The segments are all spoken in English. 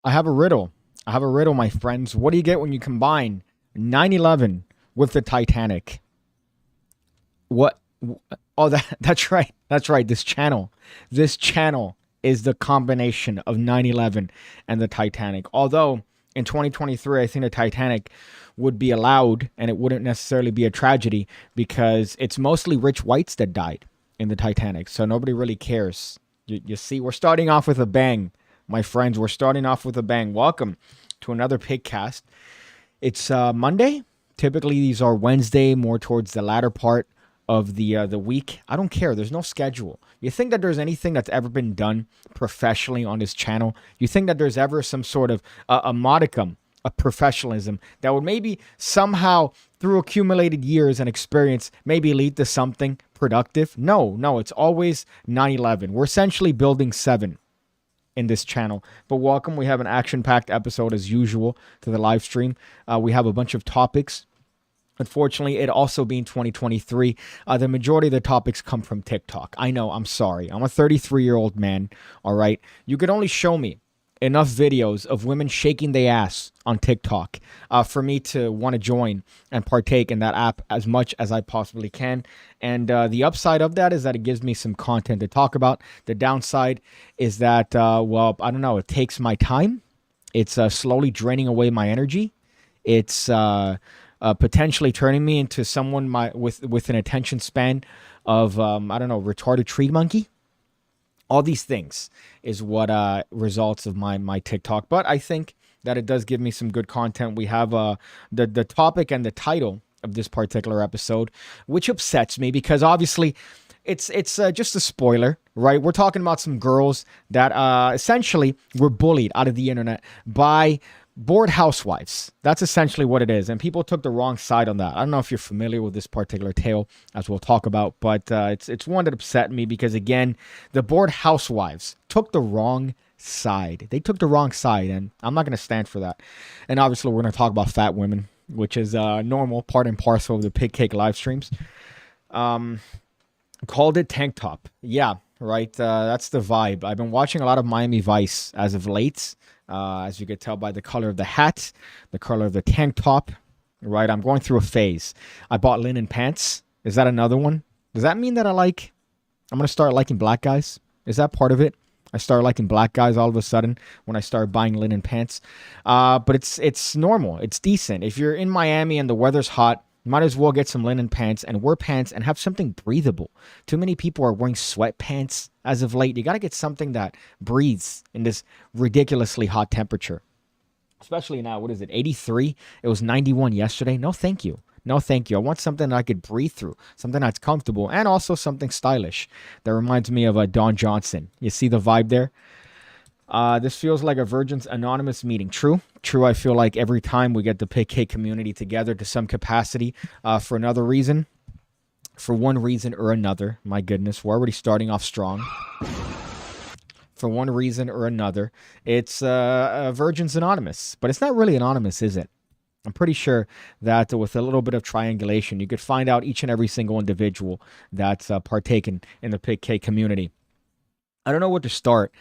I have a riddle. I have a riddle, my friends. What do you get when you combine 9/11 with the Titanic? What? Oh, that's right. That's right. This channel is the combination of 9/11 and the Titanic. Although in 2023, I think the Titanic would be allowed and it wouldn't necessarily be a tragedy because it's mostly rich whites that died in the Titanic. So nobody really cares. You see, we're starting off with a bang, my friends. We're starting off with a bang. Welcome to another Pigcast. It's Monday. Typically, these are Wednesday, more towards the latter part of the week. I don't care. There's no schedule. You think that there's anything that's ever been done professionally on this channel? You think that there's ever some sort of a modicum of professionalism that would maybe somehow, through accumulated years and experience, maybe lead to something productive? No, it's always 9/11. We're essentially building 7 in this channel. But welcome. We have an action-packed episode as usual to the live stream. We have a bunch of topics. Unfortunately, it also being 2023, the majority of the topics come from TikTok. I know, I'm sorry. I'm a 33-year-old man, all right? You could only show me enough videos of women shaking their ass on TikTok for me to want to join and partake in that app as much as I possibly can. And the upside of that is that it gives me some content to talk about. The downside is that, well, I don't know, it takes my time. It's slowly draining away my energy. It's potentially turning me into someone with an attention span of, I don't know, retarded tree monkey. All these things is what results of my TikTok. But I think that it does give me some good content. We have the topic and the title of this particular episode, which upsets me because obviously it's just a spoiler, right? We're talking about some girls that essentially were bullied out of the internet by bored housewives. That's essentially what it is. And people took the wrong side on that. I don't know if you're familiar with this particular tale, as we'll talk about, but it's one that upset me because, again, the bored housewives took the wrong side. They took the wrong side, and I'm not going to stand for that. And obviously, we're going to talk about fat women, which is normal, part and parcel of the PigCake live streams. Called it tank top. Yeah, right. That's the vibe. I've been watching a lot of Miami Vice as of late. As you can tell by the color of the hat, the color of the tank top, right? I'm going through a phase. I bought linen pants. Is that another one? Does that mean that I'm going to start liking black guys? Is that part of it? I started liking black guys all of a sudden when I started buying linen pants. But it's normal. It's decent. If you're in Miami and the weather's hot, might as well get some linen pants and wear pants and have something breathable. Too many people are wearing sweatpants as of late. You got to get something that breathes in this ridiculously hot temperature. Especially now, what is it, 83? It was 91 yesterday. No, thank you. No, thank you. I want something that I could breathe through, something that's comfortable, and also something stylish. That reminds me of Don Johnson. You see the vibe there? This feels like a Virgin's Anonymous meeting. True. I feel like every time we get the PigCake community together to some capacity for another reason, for one reason or another, my goodness, we're already starting off strong. For one reason or another, it's Virgin's Anonymous. But it's not really anonymous, is it? I'm pretty sure that with a little bit of triangulation, you could find out each and every single individual that's partaken in the PigCake community. I don't know where to start,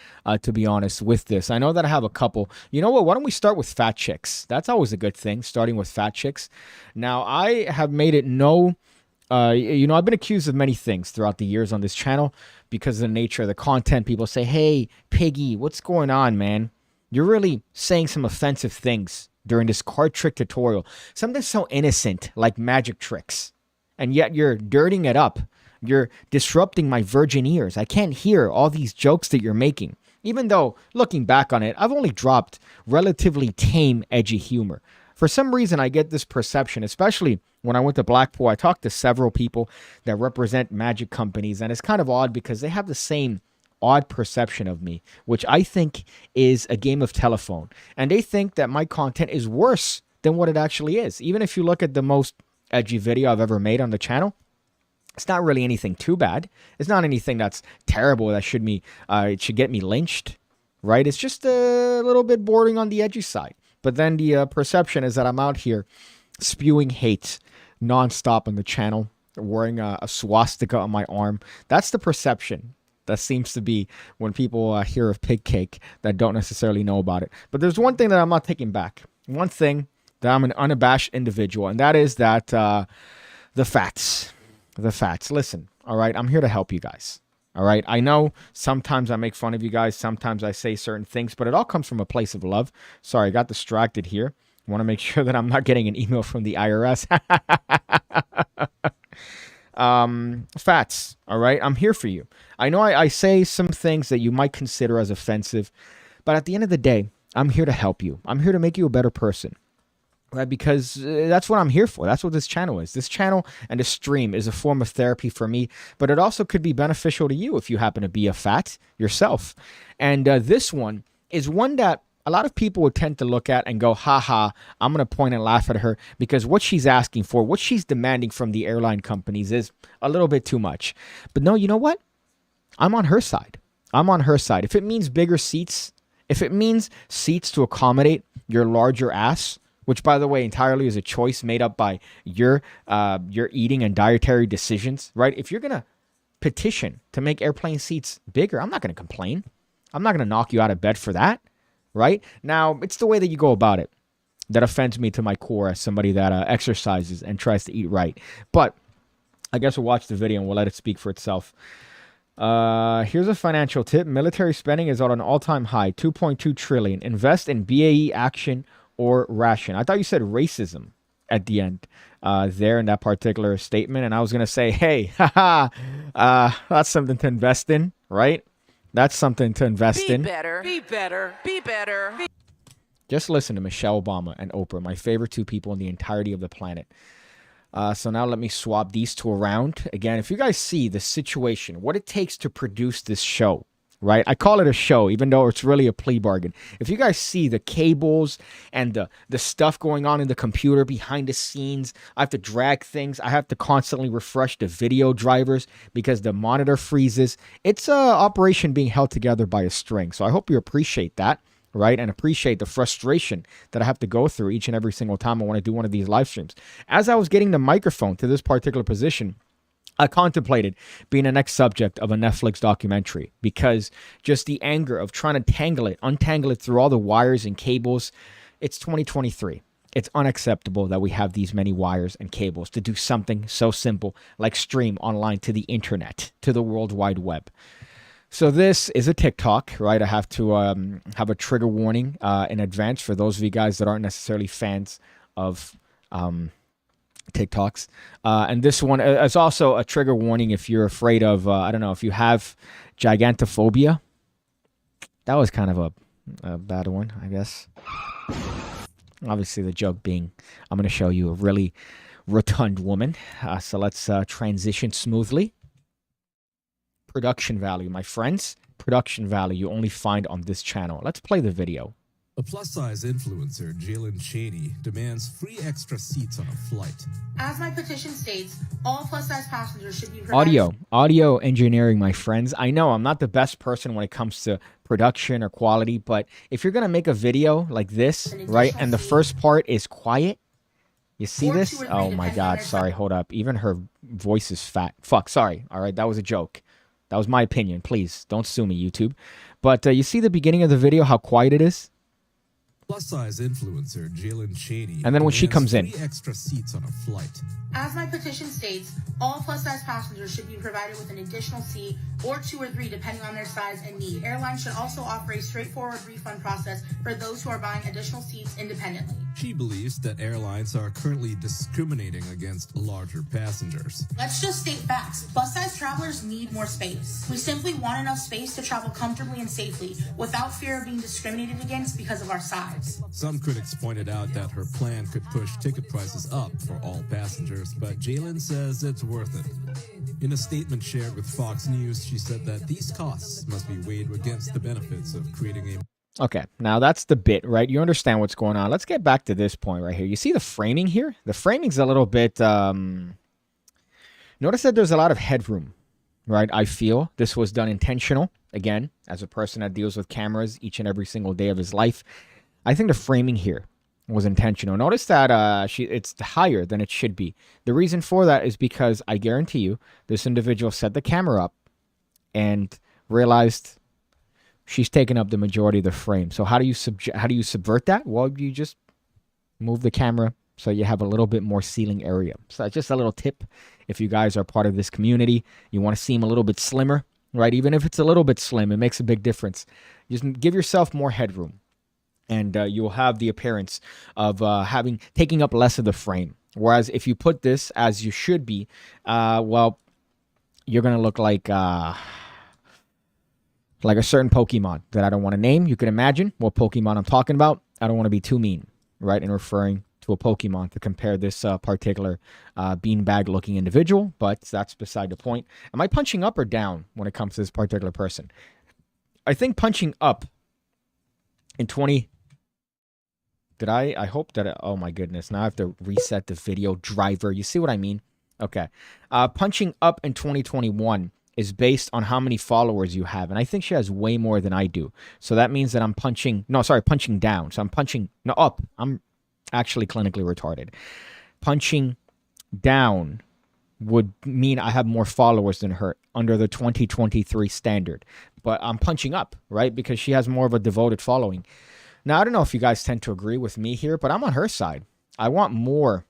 to be honest, with this. I know that I have a couple. You know what? Why don't we start with fat chicks? That's always a good thing, starting with fat chicks. Now, I have made it I've been accused of many things throughout the years on this channel because of the nature of the content. People say, hey, Piggy, what's going on, man? You're really saying some offensive things during this card trick tutorial. Something so innocent like magic tricks. And yet you're dirtying it up. You're disrupting my virgin ears. I can't hear all these jokes that you're making. Even though, looking back on it, I've only dropped relatively tame, edgy humor. For some reason, I get this perception, especially when I went to Blackpool. I talked to several people that represent magic companies, and it's kind of odd because they have the same odd perception of me, which I think is a game of telephone. And they think that my content is worse than what it actually is. Even if you look at the most edgy video I've ever made on the channel, it's not really anything too bad. It's not anything that's terrible that it should get me lynched, right? It's just a little bit bordering on the edgy side. But then the perception is that I'm out here spewing hate nonstop on the channel, wearing a swastika on my arm. That's the perception That seems to be when people hear of PigCake that don't necessarily know about it. But there's one thing that I'm not taking back. One thing that I'm an unabashed individual, and that is that the facts. The facts. Listen, all right? I'm here to help you guys. All right? I know sometimes I make fun of you guys. Sometimes I say certain things, but it all comes from a place of love. Sorry, I got distracted here. I want to make sure that I'm not getting an email from the IRS. Fats, all right? I'm here for you. I know I say some things that you might consider as offensive, but at the end of the day, I'm here to help you. I'm here to make you a better person, right? Because that's what I'm here for. That's what this channel is. This channel and this stream is a form of therapy for me, but it also could be beneficial to you if you happen to be a fat yourself. And this one is one that a lot of people would tend to look at and go, haha, I'm going to point and laugh at her because what she's asking for, what she's demanding from the airline companies is a little bit too much. But no, you know what? I'm on her side. I'm on her side. If it means bigger seats, if it means seats to accommodate your larger ass, which, by the way, entirely is a choice made up by your eating and dietary decisions, right? If you're going to petition to make airplane seats bigger, I'm not going to complain. I'm not going to knock you out of bed for that. Right? Now, it's the way that you go about it that offends me to my core as somebody that exercises and tries to eat right. But I guess we'll watch the video and we'll let it speak for itself. Here's a financial tip. Military spending is at an all-time high, 2.2 trillion. Invest in BAE action or ration. I thought you said racism at the end there in that particular statement. And I was going to say, hey, that's something to invest in, right? That's something to invest in. Be better, be better, be better. Just listen to Michelle Obama and Oprah, my favorite two people in the entirety of the planet. So now let me swap these two around. Again, if you guys see the situation, what it takes to produce this show, right? I call it a show, even though it's really a plea bargain. If you guys see the cables and the stuff going on in the computer behind the scenes, I have to drag things. I have to constantly refresh the video drivers because the monitor freezes. It's an operation being held together by a string. So I hope you appreciate that, right? And appreciate the frustration that I have to go through each and every single time I want to do one of these live streams. As I was getting the microphone to this particular position, I contemplated being the next subject of a Netflix documentary because just the anger of trying to untangle it through all the wires and cables. It's 2023. It's unacceptable that we have these many wires and cables to do something so simple like stream online to the internet, to the World Wide Web. So this is a TikTok, right? I have to have a trigger warning in advance for those of you guys that aren't necessarily fans of TikToks. And this one is also a trigger warning if you're afraid of, I don't know, if you have gigantophobia. That was kind of a bad one, I guess. Obviously, the joke being, I'm going to show you a really rotund woman. So let's transition smoothly. Production value, my friends. Production value you only find on this channel. Let's play the video. A plus-size influencer, Jalen Cheney, demands free extra seats on a flight. As my petition states, all plus-size passengers should be provided... Audio engineering, my friends. I know I'm not the best person when it comes to production or quality, but if you're going to make a video like this, right, and the first part is quiet, you see this? Oh my God, sorry, hold up. Even her voice is fat. Fuck, sorry. All right, that was a joke. That was my opinion. Please, don't sue me, YouTube. But you see the beginning of the video, how quiet it is? Plus-size influencer Jalen Cheney, and then when she comes in, extra seats on a flight. As my petition states, all plus-size passengers should be provided with an additional seat or 2 or 3 depending on their size and need. Airlines should also offer a straightforward refund process for those who are buying additional seats independently. She believes that airlines are currently discriminating against larger passengers. Let's just state facts. Plus-size travelers need more space. We simply want enough space to travel comfortably and safely without fear of being discriminated against because of our size. Some critics pointed out that her plan could push ticket prices up for all passengers, but Jalen says it's worth it. In a statement shared with Fox News, she said that these costs must be weighed against the benefits of creating a... Okay, now that's the bit, right? You understand what's going on. Let's get back to this point right here. You see the framing here? The framing's a little bit... Notice that there's a lot of headroom, right? I feel this was done intentional. Again, as a person that deals with cameras each and every single day of his life, I think the framing here was intentional. Notice that it's higher than it should be. The reason for that is because I guarantee you this individual set the camera up and realized she's taking up the majority of the frame. So how do you subvert that? Well, you just move the camera so you have a little bit more ceiling area. So that's just a little tip. If you guys are part of this community, you want to seem a little bit slimmer, right? Even if it's a little bit slim, it makes a big difference. Just give yourself more headroom, and you will have the appearance of taking up less of the frame. Whereas if you put this as you should be, well, you're gonna look like a certain Pokemon that I don't want to name. You can imagine what Pokemon I'm talking about. I don't want to be too mean, right, in referring to a Pokemon to compare this particular beanbag-looking individual, but that's beside the point. Am I punching up or down when it comes to this particular person? I think punching up in 20... Did I hope that... oh, my goodness. Now I have to reset the video driver. You see what I mean? Okay. Punching up in 2021 is based on how many followers you have. And I think she has way more than I do. So that means that I'm punching... no, sorry, punching down. So I'm punching... no, up. I'm actually clinically retarded. Punching down would mean I have more followers than her under the 2023 standard. But I'm punching up, right? Because she has more of a devoted following. Now, I don't know if you guys tend to agree with me here, but I'm on her side. I want more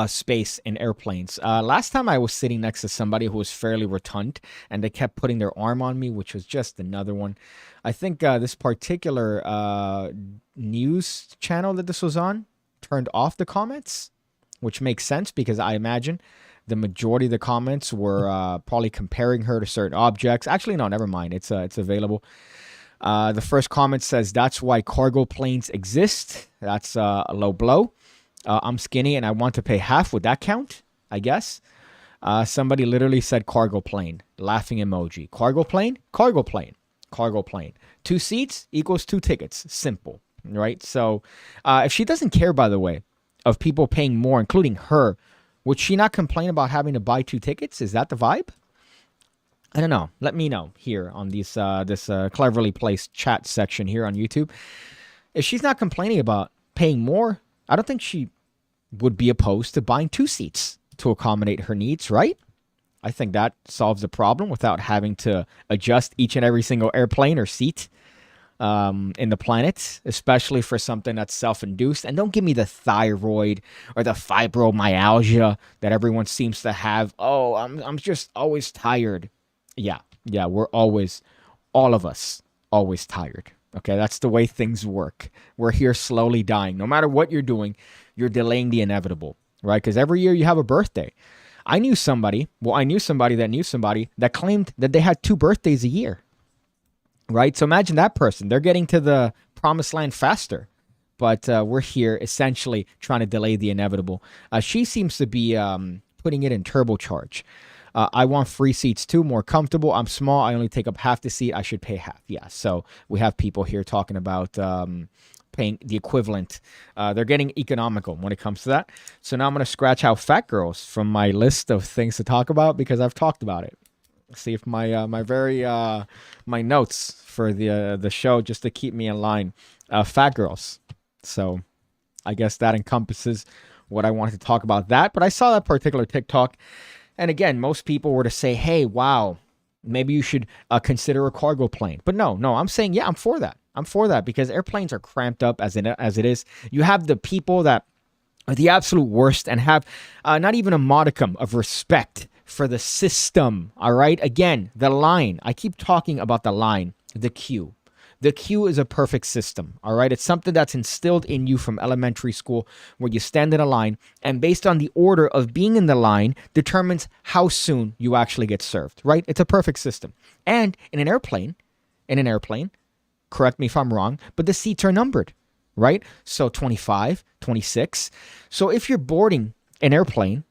space in airplanes. Last time I was sitting next to somebody who was fairly rotund, and they kept putting their arm on me, which was just another one. I think this particular news channel that this was on turned off the comments, which makes sense because I imagine the majority of the comments were probably comparing her to certain objects. Actually, no, never mind. It's available. The first comment says, "That's why cargo planes exist." That's a low blow. I'm skinny and I want to pay half. Would that count? I guess. Somebody literally said cargo plane. Laughing emoji. Cargo plane? Cargo plane. Cargo plane. 2 seats equals 2 tickets. Simple. Right? So if she doesn't care, by the way, of people paying more, including her, would she not complain about having to buy 2 tickets? Is that the vibe? I don't know. Let me know here on this cleverly placed chat section here on YouTube. If she's not complaining about paying more, I don't think she would be opposed to buying 2 seats to accommodate her needs, right? I think that solves the problem without having to adjust each and every single airplane or seat in the planet, especially for something that's self-induced. And don't give me the thyroid or the fibromyalgia that everyone seems to have. Oh, I'm just always tired. Yeah, we're always, all of us, always tired. Okay, that's the way things work. We're here slowly dying. No matter what you're doing, you're delaying the inevitable, right? Because every year you have a birthday. I knew somebody that claimed that they had 2 birthdays a year, right? So imagine that person. They're getting to the promised land faster. But we're here essentially trying to delay the inevitable. She seems to be putting it in turbocharge. I want free seats too, more comfortable. I'm small. I only take up half the seat. I should pay half. Yeah, so we have people here talking about paying the equivalent. They're getting economical when it comes to that. So now I'm going to scratch out fat girls from my list of things to talk about because I've talked about it. See if my my notes for the show, just to keep me in line. Fat girls. So I guess that encompasses what I wanted to talk about that. But I saw that particular TikTok. And again, most people were to say, hey, wow, maybe you should consider a cargo plane. But no, I'm saying, yeah, I'm for that. I'm for that because airplanes are cramped up as it is. You have the people that are the absolute worst and have not even a modicum of respect for the system, all right? Again, the line. I keep talking about the line, the queue. The queue is a perfect system, all right? It's something that's instilled in you from elementary school where you stand in a line and based on the order of being in the line determines how soon you actually get served, right? It's a perfect system. And in an airplane, correct me if I'm wrong, but the seats are numbered, right? So 25, 26. So if you're boarding an airplane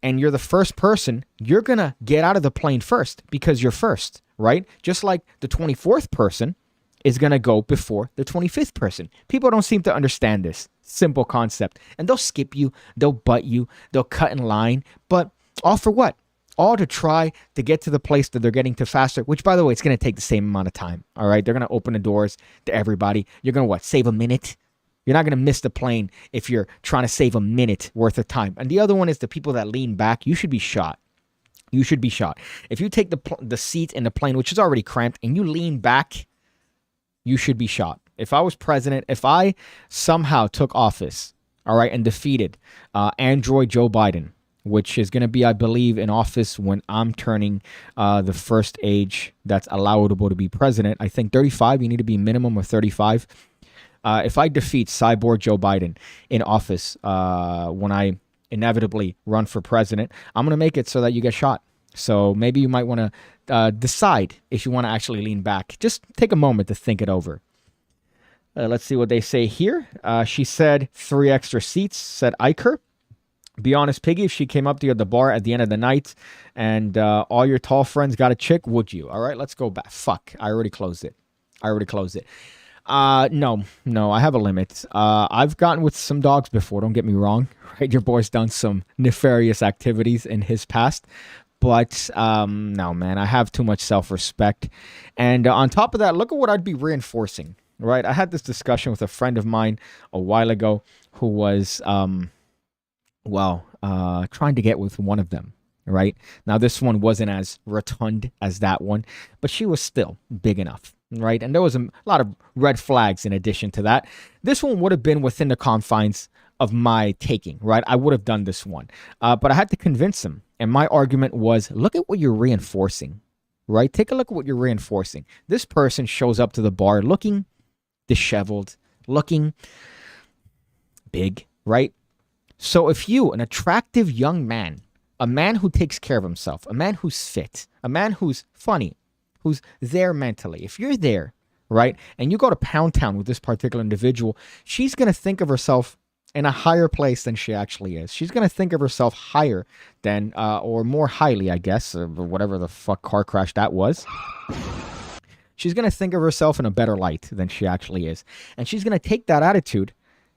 and you're the first person, you're going to get out of the plane first because you're first, right? Just like the 24th person is going to go before the 25th person. People don't seem to understand this simple concept. And they'll skip you, they'll butt you, they'll cut in line. But all for what? All to try to get to the place that they're getting to faster, which, by the way, it's going to take the same amount of time. All right? They're going to open the doors to everybody. You're going to, what, save a minute? You're not going to miss the plane if you're trying to save a minute worth of time. And the other one is the people that lean back. You should be shot. you should be shot. If you take the seat in the plane, which is already cramped, and you lean back, you should be shot. If I was president, if I somehow took office, all right, and defeated Android Joe Biden, which is going to be, I believe, in office when I'm turning the first age that's allowable to be president. I think 35, you need to be minimum of 35. If I defeat Cyborg Joe Biden in office when I inevitably run for president, I'm going to make it so that you get shot. So maybe you might want to decide if you want to actually lean back. Just take a moment to think it over. Let's see what they say here. She said 3 extra seats, said Iker. Be honest, Piggy, if she came up to you at the bar at the end of the night and all your tall friends got a chick, would you? All right, let's go back. Fuck, I already closed it. No, I have a limit. I've gotten with some dogs before, don't get me wrong. Right, your boy's done some nefarious activities in his past. But no, man, I have too much self-respect. And on top of that, look at what I'd be reinforcing. Right, I had this discussion with a friend of mine a while ago who was... trying to get with one of them, right? Now, this one wasn't as rotund as that one, but she was still big enough, right? And there was a lot of red flags in addition to that. This one would have been within the confines of my taking, right? I would have done this one, but I had to convince him. And my argument was, look at what you're reinforcing, right? Take a look at what you're reinforcing. This person shows up to the bar looking disheveled, looking big, right? So if you, an attractive young man, a man who takes care of himself, a man who's fit, a man who's funny, who's there mentally, if you're there, right, and you go to Pound Town with this particular individual, she's going to think of herself in a higher place than she actually is. She's going to think of herself higher than, or more highly, I guess, whatever the fuck car crash that was. She's going to think of herself in a better light than she actually is. And she's going to take that attitude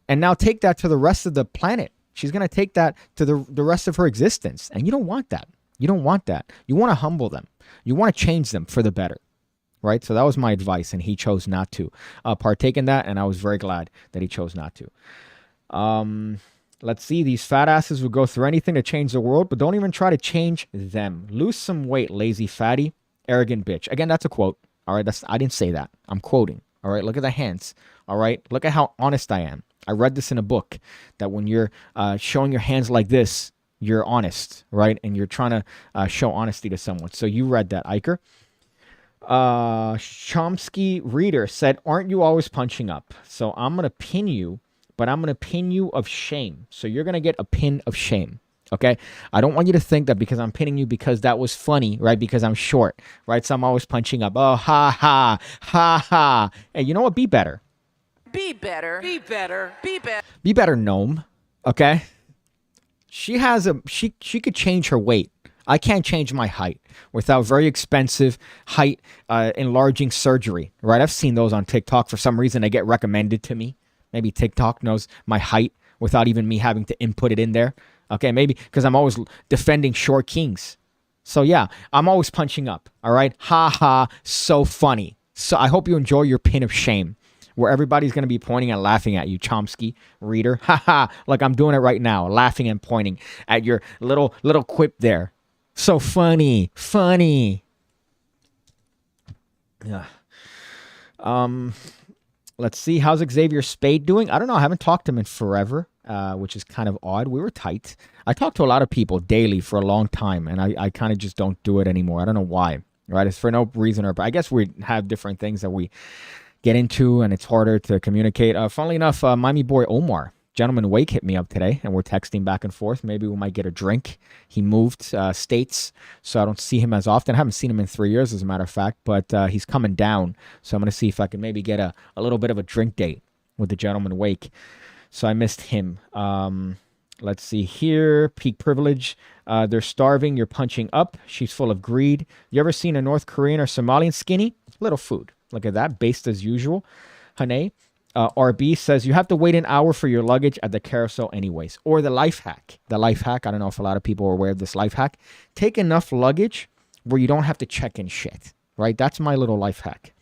and now take that to the rest of the planet. She's going to take that to the rest of her existence. And you don't want that. You don't want that. You want to humble them. You want to change them for the better. Right? So that was my advice. And he chose not to partake in that. And I was very glad that he chose not to. Let's see. These fat asses would go through anything to change the world, but don't even try to change them. Lose some weight, lazy fatty, arrogant bitch. Again, that's a quote. All right. I didn't say that. I'm quoting. All right. Look at the hands. All right. Look at how honest I am. I read this in a book that when you're showing your hands like this, you're honest, right? And you're trying to show honesty to someone. So you read that, Iker. Chomsky Reader said, aren't you always punching up? So I'm going to pin you, but I'm going to pin you of shame. So you're going to get a pin of shame, okay? I don't want you to think that because I'm pinning you because that was funny, right? Because I'm short, right? So I'm always punching up. Oh, ha, ha, ha, ha. Hey, you know what? Be better. Be better. Be better. Be better. Be better, gnome. Okay? She could change her weight. I can't change my height without very expensive height enlarging surgery, right? I've seen those on TikTok. For some reason, they get recommended to me. Maybe TikTok knows my height without even me having to input it in there. Okay, maybe because I'm always defending short kings. So yeah, I'm always punching up. All right? Ha ha, so funny. So I hope you enjoy your pin of shame, where everybody's going to be pointing and laughing at you, Chomsky Reader. Haha, like I'm doing it right now, laughing and pointing at your little quip there. So funny. Yeah. Let's see. How's Xavier Spade doing? I don't know. I haven't talked to him in forever, which is kind of odd. We were tight. I talk to a lot of people daily for a long time, and I kind of just don't do it anymore. I don't know why. Right? It's for no reason, or I guess we have different things that we get into, and it's harder to communicate. Funnily enough, Miami boy Omar, Gentleman Wake, hit me up today, and we're texting back and forth. Maybe we might get a drink. He moved states, so I don't see him as often. I haven't seen him in 3 years, as a matter of fact, but he's coming down, so I'm going to see if I can maybe get a little bit of a drink date with the Gentleman Wake. So I missed him. Let's see here. Peak privilege. They're starving. You're punching up. She's full of greed. You ever seen a North Korean or Somalian skinny? Little food. Look at that. Based as usual. Hane. RB says you have to wait an hour for your luggage at the carousel anyways. Or the life hack. The life hack. I don't know if a lot of people are aware of this life hack. Take enough luggage where you don't have to check in shit. Right? That's my little life hack.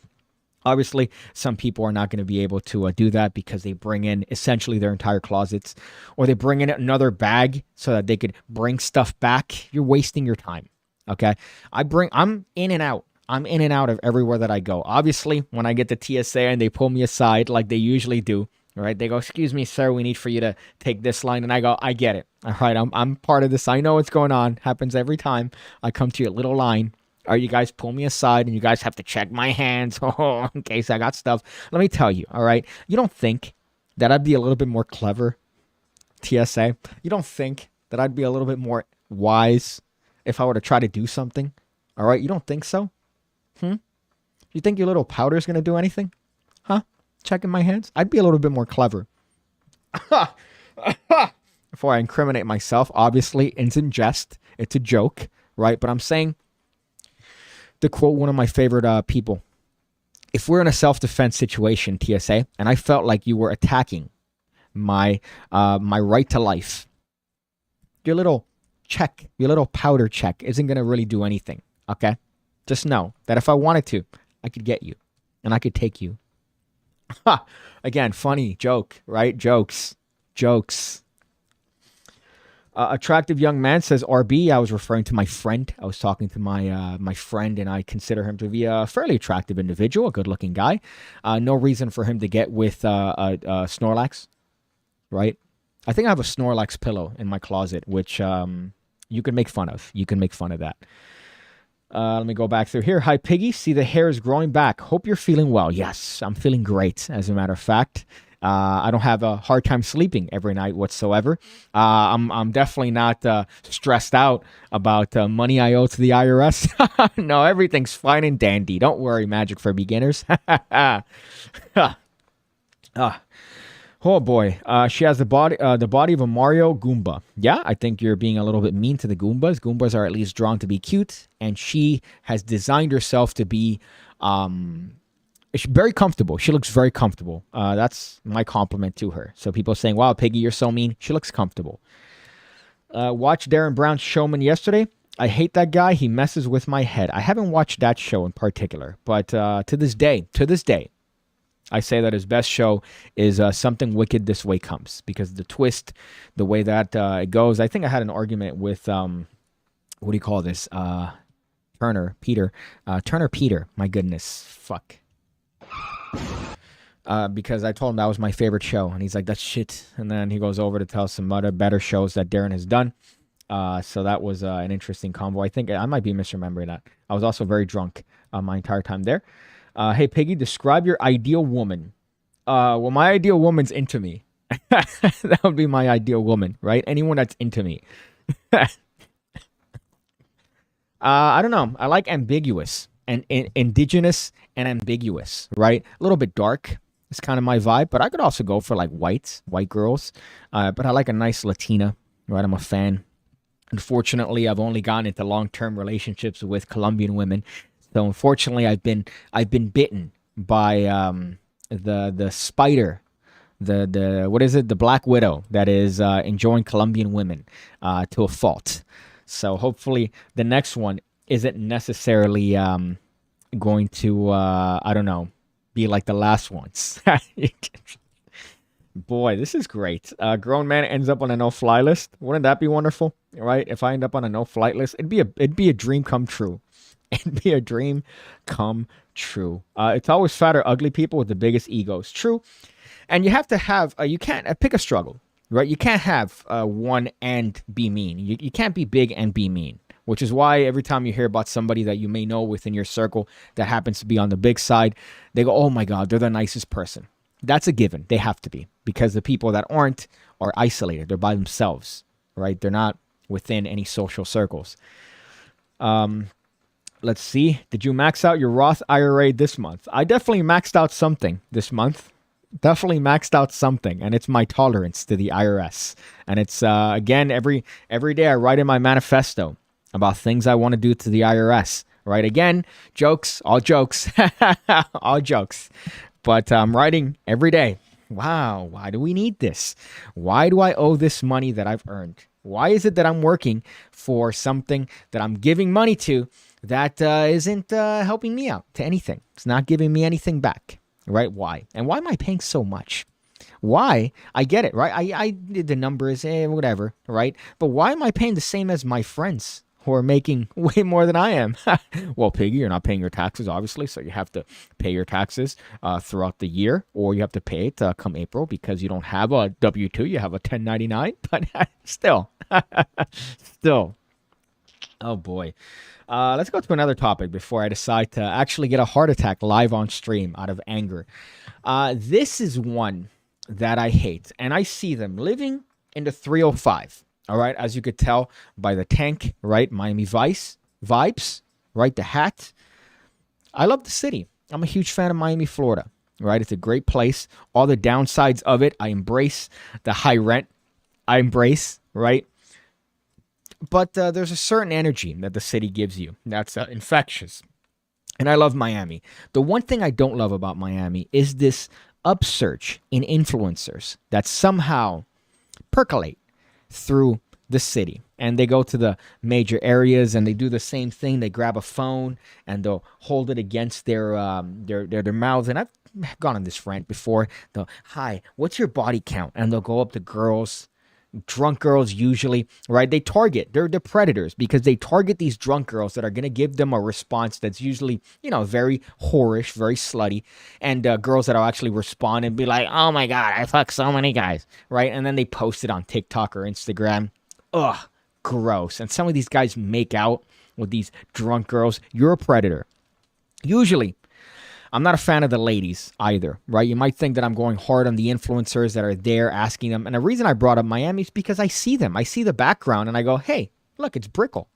Obviously, some people are not going to be able to do that because they bring in essentially their entire closets, or they bring in another bag so that they could bring stuff back. You're wasting your time. Okay. I'm in and out. I'm in and out of everywhere that I go. Obviously, when I get to TSA and they pull me aside like they usually do, right? They go, "Excuse me, sir, we need for you to take this line." And I go, "I get it. All right, I'm part of this. I know what's going on. Happens every time I come to your little line. Or you guys pull me aside and you guys have to check my hands in case I got stuff." Let me tell you, all right? You don't think that I'd be a little bit more clever, TSA? You don't think that I'd be a little bit more wise if I were to try to do something? All right, you don't think so? You think your little powder's going to do anything? Huh? Checking my hands? I'd be a little bit more clever. Before I incriminate myself, obviously, it's in jest. It's a joke, right? But I'm saying, to quote one of my favorite people, if we're in a self-defense situation, TSA, and I felt like you were attacking my right to life, your little check, your little powder check isn't going to really do anything, okay? Just know that if I wanted to, I could get you, and I could take you. Again, funny joke, right? Jokes. Attractive young man says, "RB, I was referring to my friend. I was talking to my friend, and I consider him to be a fairly attractive individual, a good-looking guy. No reason for him to get with Snorlax, right? I think I have a Snorlax pillow in my closet, which you can make fun of. You can make fun of that. Let me go back through here. Hi, Piggy. See, the hair is growing back. Hope you're feeling well. Yes, I'm feeling great, as a matter of fact. I don't have a hard time sleeping every night whatsoever. I'm definitely not stressed out about money I owe to the IRS. No, everything's fine and dandy. Don't worry, Magic for Beginners. Oh boy, she has the body of a Mario Goomba. Yeah, I think you're being a little bit mean to the Goombas. Goombas are at least drawn to be cute, and she has designed herself to be very comfortable. She looks very comfortable. That's my compliment to her. So people saying, "Wow, Piggy, you're so mean." She looks comfortable. Watched Darren Brown's Showman yesterday. I hate that guy. He messes with my head. I haven't watched that show in particular, but to this day, I say that his best show is Something Wicked This Way Comes, because the twist, the way that it goes. I think I had an argument with, what do you call this? Turner Peter. My goodness. Fuck. Because I told him that was my favorite show, and he's like, "That's shit." And then he goes over to tell some other better shows that Darren has done. So that was an interesting combo. I think I might be misremembering that. I was also very drunk my entire time there. Hey, Piggy, describe your ideal woman. Well, my ideal woman's into me. That would be my ideal woman, right? Anyone that's into me. I don't know. I like ambiguous and indigenous and ambiguous, right? A little bit dark. It's kind of my vibe, but I could also go for like white girls. But I like a nice Latina, right? I'm a fan. Unfortunately, I've only gotten into long-term relationships with Colombian women. So unfortunately, I've been bitten by the spider, the what is it? The Black Widow that is enjoying Colombian women to a fault. So hopefully the next one isn't necessarily going to I don't know, be like the last ones. Boy, this is great. Grown man ends up on a no-fly list. Wouldn't that be wonderful? Right? If I end up on a no-flight list, it'd be a dream come true. It'd be a dream come true. It's always fat or ugly people with the biggest egos. True. And you have to have, you can't pick a struggle, right? You can't have one and be mean. You can't be big and be mean, which is why every time you hear about somebody that you may know within your circle that happens to be on the big side, they go, "Oh my God, they're the nicest person." That's a given. They have to be, because the people that aren't are isolated. They're by themselves, right? They're not within any social circles. Let's see. Did you max out your Roth IRA this month? I definitely maxed out something this month. Definitely maxed out something, and it's my tolerance to the IRS. And it's, again, every day I write in my manifesto about things I want to do to the IRS, right? Again, jokes, all jokes, all jokes. But I'm writing every day. Wow, why do we need this? Why do I owe this money that I've earned? Why is it that I'm working for something that I'm giving money to that isn't helping me out to anything? It's not giving me anything back, right? Why? And why am I paying so much? Why? I get it, right? I did the numbers, whatever, right? But why am I paying the same as my friends who are making way more than I am. Well, Piggy, you're not paying your taxes, obviously, so you have to pay your taxes throughout the year, or you have to pay it come April because you don't have a W-2, you have a 1099, but still. Still. Oh, boy. Let's go to another topic before I decide to actually get a heart attack live on stream out of anger. This is one that I hate, and I see them living in the 305. All right, as you could tell by the tank, right? Miami Vice vibes, right? The hat. I love the city. I'm a huge fan of Miami, Florida, right? It's a great place. All the downsides of it, I embrace. The high rent, I embrace, right? But there's a certain energy that the city gives you that's infectious. And I love Miami. The one thing I don't love about Miami is this upsurge in influencers that somehow percolate through the city, and they go to the major areas and they do the same thing. They grab a phone and they'll hold it against their mouths. And I've gone on this rant before. They'll, hi, what's your body count? And they'll go up to girls, drunk girls usually, right? They target, they're the predators because they target these drunk girls that are going to give them a response that's usually, very whorish, very slutty, and girls that will actually respond and be like, oh my God, I fucked so many guys, right? And then they post it on TikTok or Instagram. Ugh, gross. And some of these guys make out with these drunk girls. You're a predator. Usually, I'm not a fan of the ladies either, right? You might think that I'm going hard on the influencers that are there asking them. And the reason I brought up Miami is because I see them. I see the background and I go, hey, look, it's Brickell.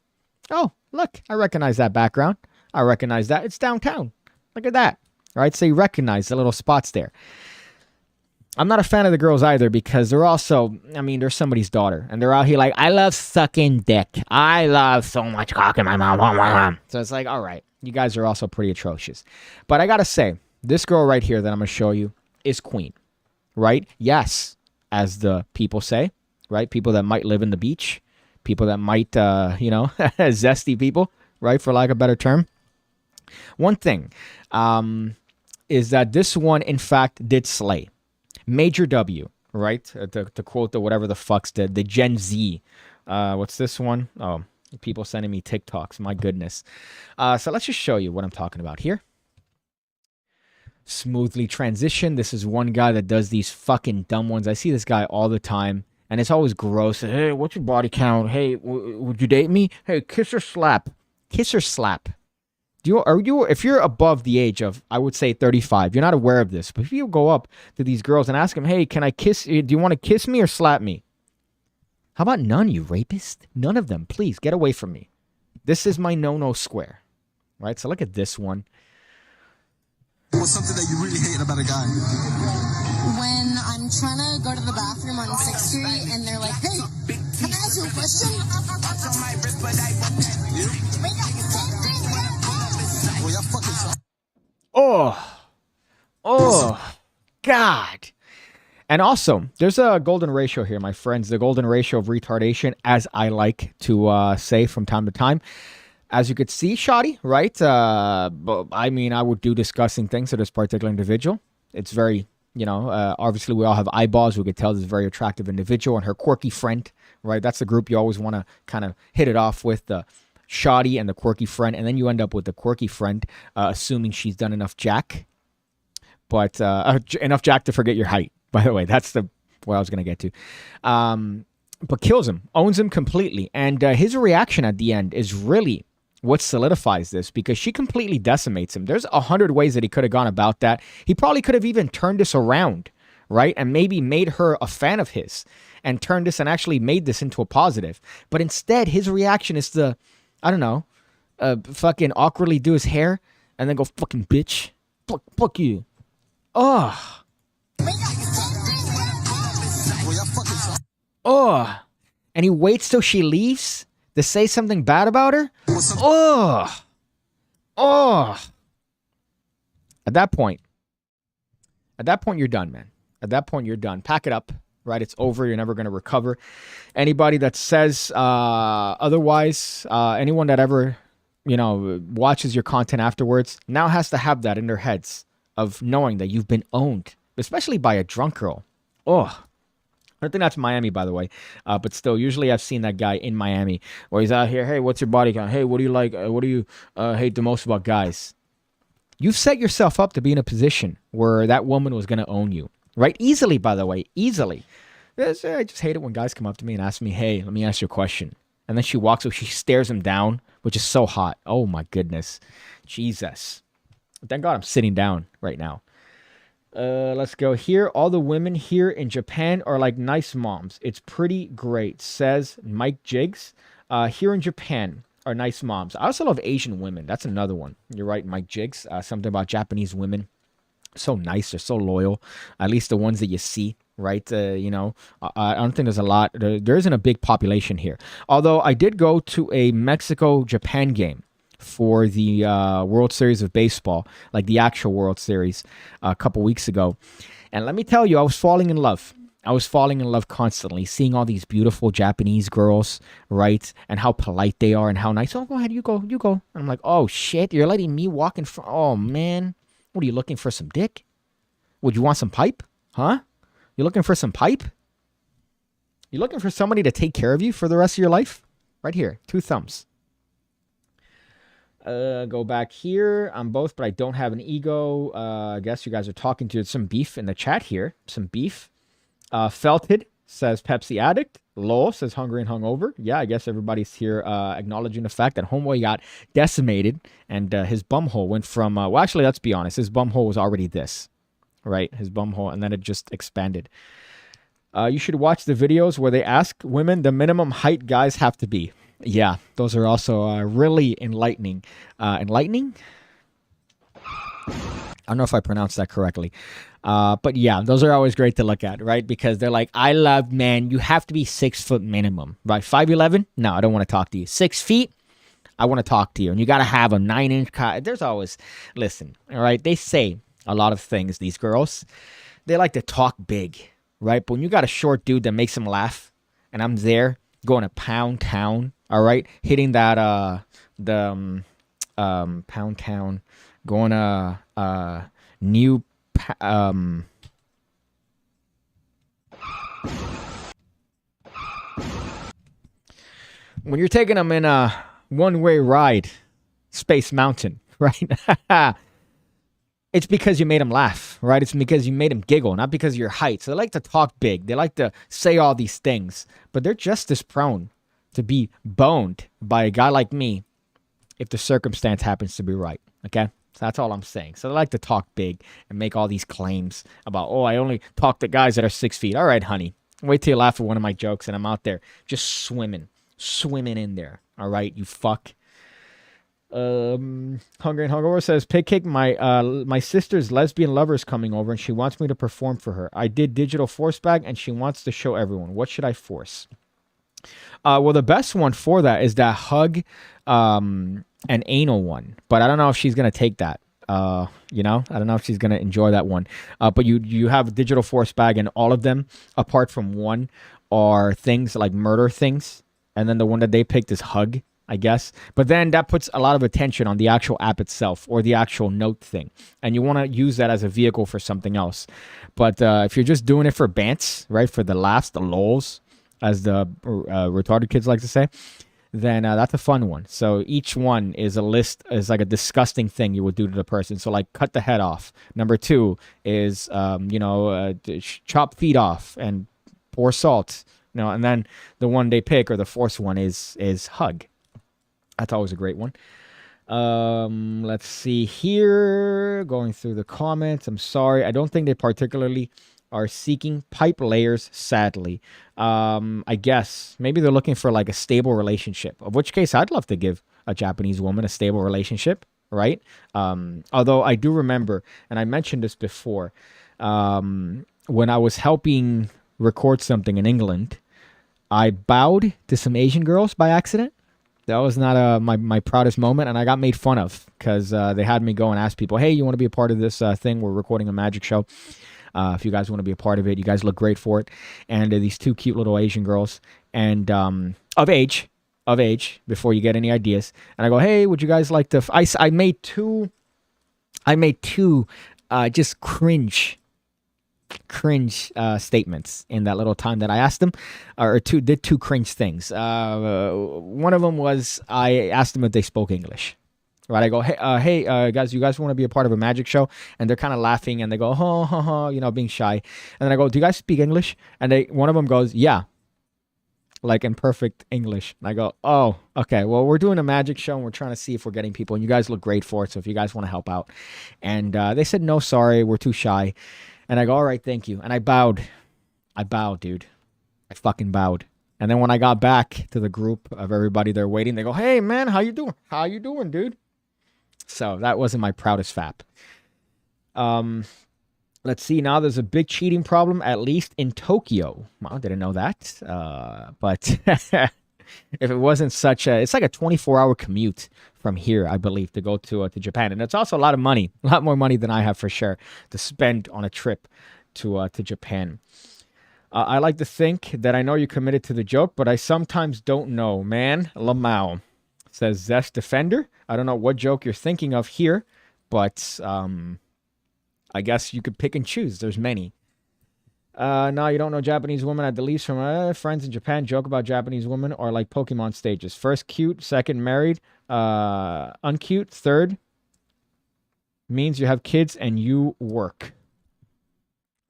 Oh, look, I recognize that background. I recognize that. It's downtown. Look at that, right? So you recognize the little spots there. I'm not a fan of the girls either because they're also, they're somebody's daughter. And they're out here like, I love sucking dick. I love so much cock in my mouth. So it's like, all right. You guys are also pretty atrocious. But I got to say, this girl right here that I'm going to show you is queen, right? Yes, as the people say, right? People that might live in the beach, people that might, zesty people, right? For lack of a better term. One thing is that this one, in fact, did slay. Major W, right? To quote the whatever the fuck's the Gen Z. What's this one? Oh, people sending me TikToks. My goodness. So let's just show you what I'm talking about here. Smoothly transition. This is one guy that does these fucking dumb ones. I see this guy all the time, and it's always gross. Hey, what's your body count? Hey, would you date me? Hey, kiss or slap? Kiss or slap? If you're above the age of, I would say 35, you're not aware of this. But if you go up to these girls and ask them, hey, can I kiss you? Do you want to kiss me or slap me? How about none, you rapist? None of them. Please, get away from me. This is my no-no square. Right? So look at this one. What's something that you really hate about a guy? When I'm trying to go to the bathroom on 6th Street and they're like, hey, can I ask you a question? Oh, God. And also, there's a golden ratio here, my friends. The golden ratio of retardation, as I like to say from time to time. As you could see, shoddy, right? I would do disgusting things to this particular individual. It's very, obviously we all have eyeballs. We could tell this is a very attractive individual. And her quirky friend, right? That's the group you always want to kind of hit it off with, the shoddy and the quirky friend. And then you end up with the quirky friend, assuming she's done enough jack. But enough jack to forget your height. By the way, that's what I was going to get to. But kills him, owns him completely. And his reaction at the end is really what solidifies this, because she completely decimates him. There's 100 ways that he could have gone about that. He probably could have even turned this around, right? And maybe made her a fan of his and turned this and actually made this into a positive. But instead, his reaction is to, fucking awkwardly do his hair and then go, fucking bitch. Fuck you. Oh. Oh, and he waits till she leaves to say something bad about her? Oh. At that point, you're done, man. At that point, you're done. Pack it up, right? It's over. You're never going to recover. Anybody that says otherwise, anyone that ever, watches your content afterwards now has to have that in their heads of knowing that you've been owned, especially by a drunk girl. Oh. I think that's Miami, by the way. But still, usually I've seen that guy in Miami where he's out here. Hey, what's your body count? Hey, what do you like? What do you hate the most about guys? You've set yourself up to be in a position where that woman was going to own you, right? Easily, by the way, easily. I just hate it when guys come up to me and ask me, hey, let me ask you a question. And then she walks up, she stares him down, which is so hot. Oh, my goodness. Jesus. Thank God I'm sitting down right now. Let's go here. All the women here in Japan are like nice moms. It's pretty great, says Mike Jiggs. Here in Japan are nice moms. I also love Asian women. That's another one. You're right, Mike Jiggs. Something about Japanese women. So nice. They're so loyal. At least the ones that you see, right? I don't think there's a lot. There isn't a big population here. Although I did go to a Mexico-Japan game for the World Series of Baseball, like the actual World Series, a couple weeks ago. And let me tell you, I was falling in love. I was falling in love constantly, seeing all these beautiful Japanese girls, right? And how polite they are and how nice. Oh, go ahead, you go. And I'm like, oh, shit, you're letting me walk in front. Oh, man. What, are you looking for some dick? Would you want some pipe? Huh? You looking for some pipe? You looking for somebody to take care of you for the rest of your life? Right here, 2 thumbs. Go back here. I'm both, but I don't have an ego. I guess you guys are talking to some beef in the chat here. Some beef. Felted says Pepsi addict. Lol says hungry and hungover. Yeah, I guess everybody's here acknowledging the fact that homeboy got decimated and his bumhole went from, well, actually, let's be honest. His bumhole was already this, right? His bumhole, and then it just expanded. You should watch the videos where they ask women the minimum height guys have to be. Yeah, those are also really enlightening. Enlightening? I don't know if I pronounced that correctly. But yeah, those are always great to look at, right? Because they're like, I love men. You have to be 6 foot minimum, right? 5'11"? No, I don't want to talk to you. 6 feet? I want to talk to you. And you got to have a 9-inch There's always, listen, all right? They say a lot of things, these girls. They like to talk big, right? But when you got a short dude that makes them laugh, and I'm there going to Pound Town, all right? Hitting that, Pound Town, going to, New, when you're taking them in a one-way ride, Space Mountain, right? It's because you made them laugh, right? It's because you made them giggle, not because of your height. So they like to talk big. They like to say all these things, but they're just as prone to be boned by a guy like me if the circumstance happens to be right, okay? So that's all I'm saying. So they like to talk big and make all these claims about, oh, I only talk to guys that are 6 feet. All right, honey. Wait till you laugh at one of my jokes and I'm out there just swimming in there. All right, you fuck. Hungry and Hungover says, PigCake, my sister's lesbian lover is coming over and she wants me to perform for her. I did digital force bag and she wants to show everyone. What should I force? Well, the best one for that is that hug an anal one, but I don't know if she's gonna take that. I don't know if she's gonna enjoy that one. But you have a digital force bag, and all of them, apart from one, are things like murder things, and then the one that they picked is hug, I guess. But then that puts a lot of attention on the actual app itself or the actual note thing, and you want to use that as a vehicle for something else. But if you're just doing it for bants, right, for the laughs, the lols, as the retarded kids like to say, then that's a fun one. So each one is like a disgusting thing you would do to the person. So like cut the head off. Number 2 is, chop feet off and pour salt. And then the one they pick or the fourth one is hug. That's always a great one. Let's see here. Going through the comments. I'm sorry. I don't think they particularly are seeking pipe layers, sadly. I guess maybe they're looking for like a stable relationship, of which case I'd love to give a Japanese woman a stable relationship, right? Although I do remember, and I mentioned this before, when I was helping record something in England, I bowed to some Asian girls by accident. That was not my proudest moment, and I got made fun of because they had me go and ask people, hey, you want to be a part of this thing? We're recording a magic show. If you guys want to be a part of it, you guys look great for it. And these 2 cute little Asian girls, and of age, before you get any ideas. And I go, hey, would you guys like to? I made two just cringe cringe statements in that little time that I asked them, did two cringe things. One of them was I asked them if they spoke English. Right, I go, hey, guys, you guys want to be a part of a magic show? And they're kind of laughing, and they go, being shy. And then I go, do you guys speak English? And one of them goes, yeah, like in perfect English. And I go, oh, okay, well, we're doing a magic show, and we're trying to see if we're getting people, and you guys look great for it, so if you guys want to help out. And they said, no, sorry, we're too shy. And I go, all right, thank you. And I bowed, dude. I fucking bowed. And then when I got back to the group of everybody there waiting, they go, hey, man, how you doing? How you doing, dude? So that wasn't my proudest fap. Let's see. Now there's a big cheating problem, at least in Tokyo. Well, I didn't know that. But if it wasn't it's like a 24-hour commute from here, I believe, to go to Japan. And it's also a lot of money, a lot more money than I have for sure to spend on a trip to Japan. I like to think that I know you're committed to the joke, but I sometimes don't know, man. Lamau. Says Zest Defender. I don't know what joke you're thinking of here, but I guess you could pick and choose. There's many. No, you don't know Japanese women at the least from friends in Japan joke about Japanese women or like Pokemon stages. First cute, second married, uncute, third means you have kids and you work.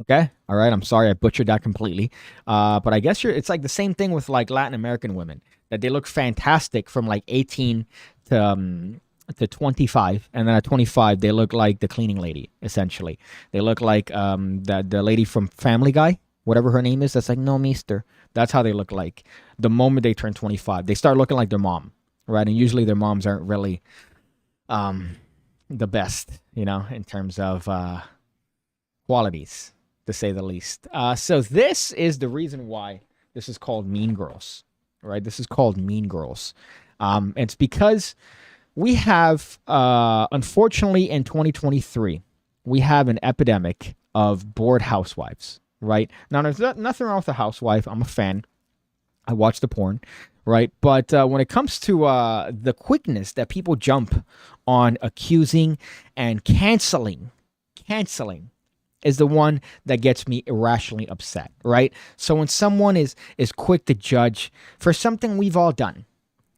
Okay, all right. I'm sorry I butchered that completely, but I guess it's like the same thing with like Latin American women, that they look fantastic from like 18 to 25, and then at 25 they look like the cleaning lady. Essentially, they look like the lady from Family Guy, whatever her name is. That's like, no, mister. That's how they look like the moment they turn 25. They start looking like their mom, right? And usually their moms aren't really the best, in terms of qualities, to say the least. So this is the reason why this is called Mean Girls, right? This is called Mean Girls. It's because we have, unfortunately, in 2023, we have an epidemic of bored housewives, right? Now, there's nothing wrong with a housewife. I'm a fan. I watch the porn, right? But when it comes to the quickness that people jump on accusing and canceling is the one that gets me irrationally upset, right? So when someone is quick to judge for something we've all done,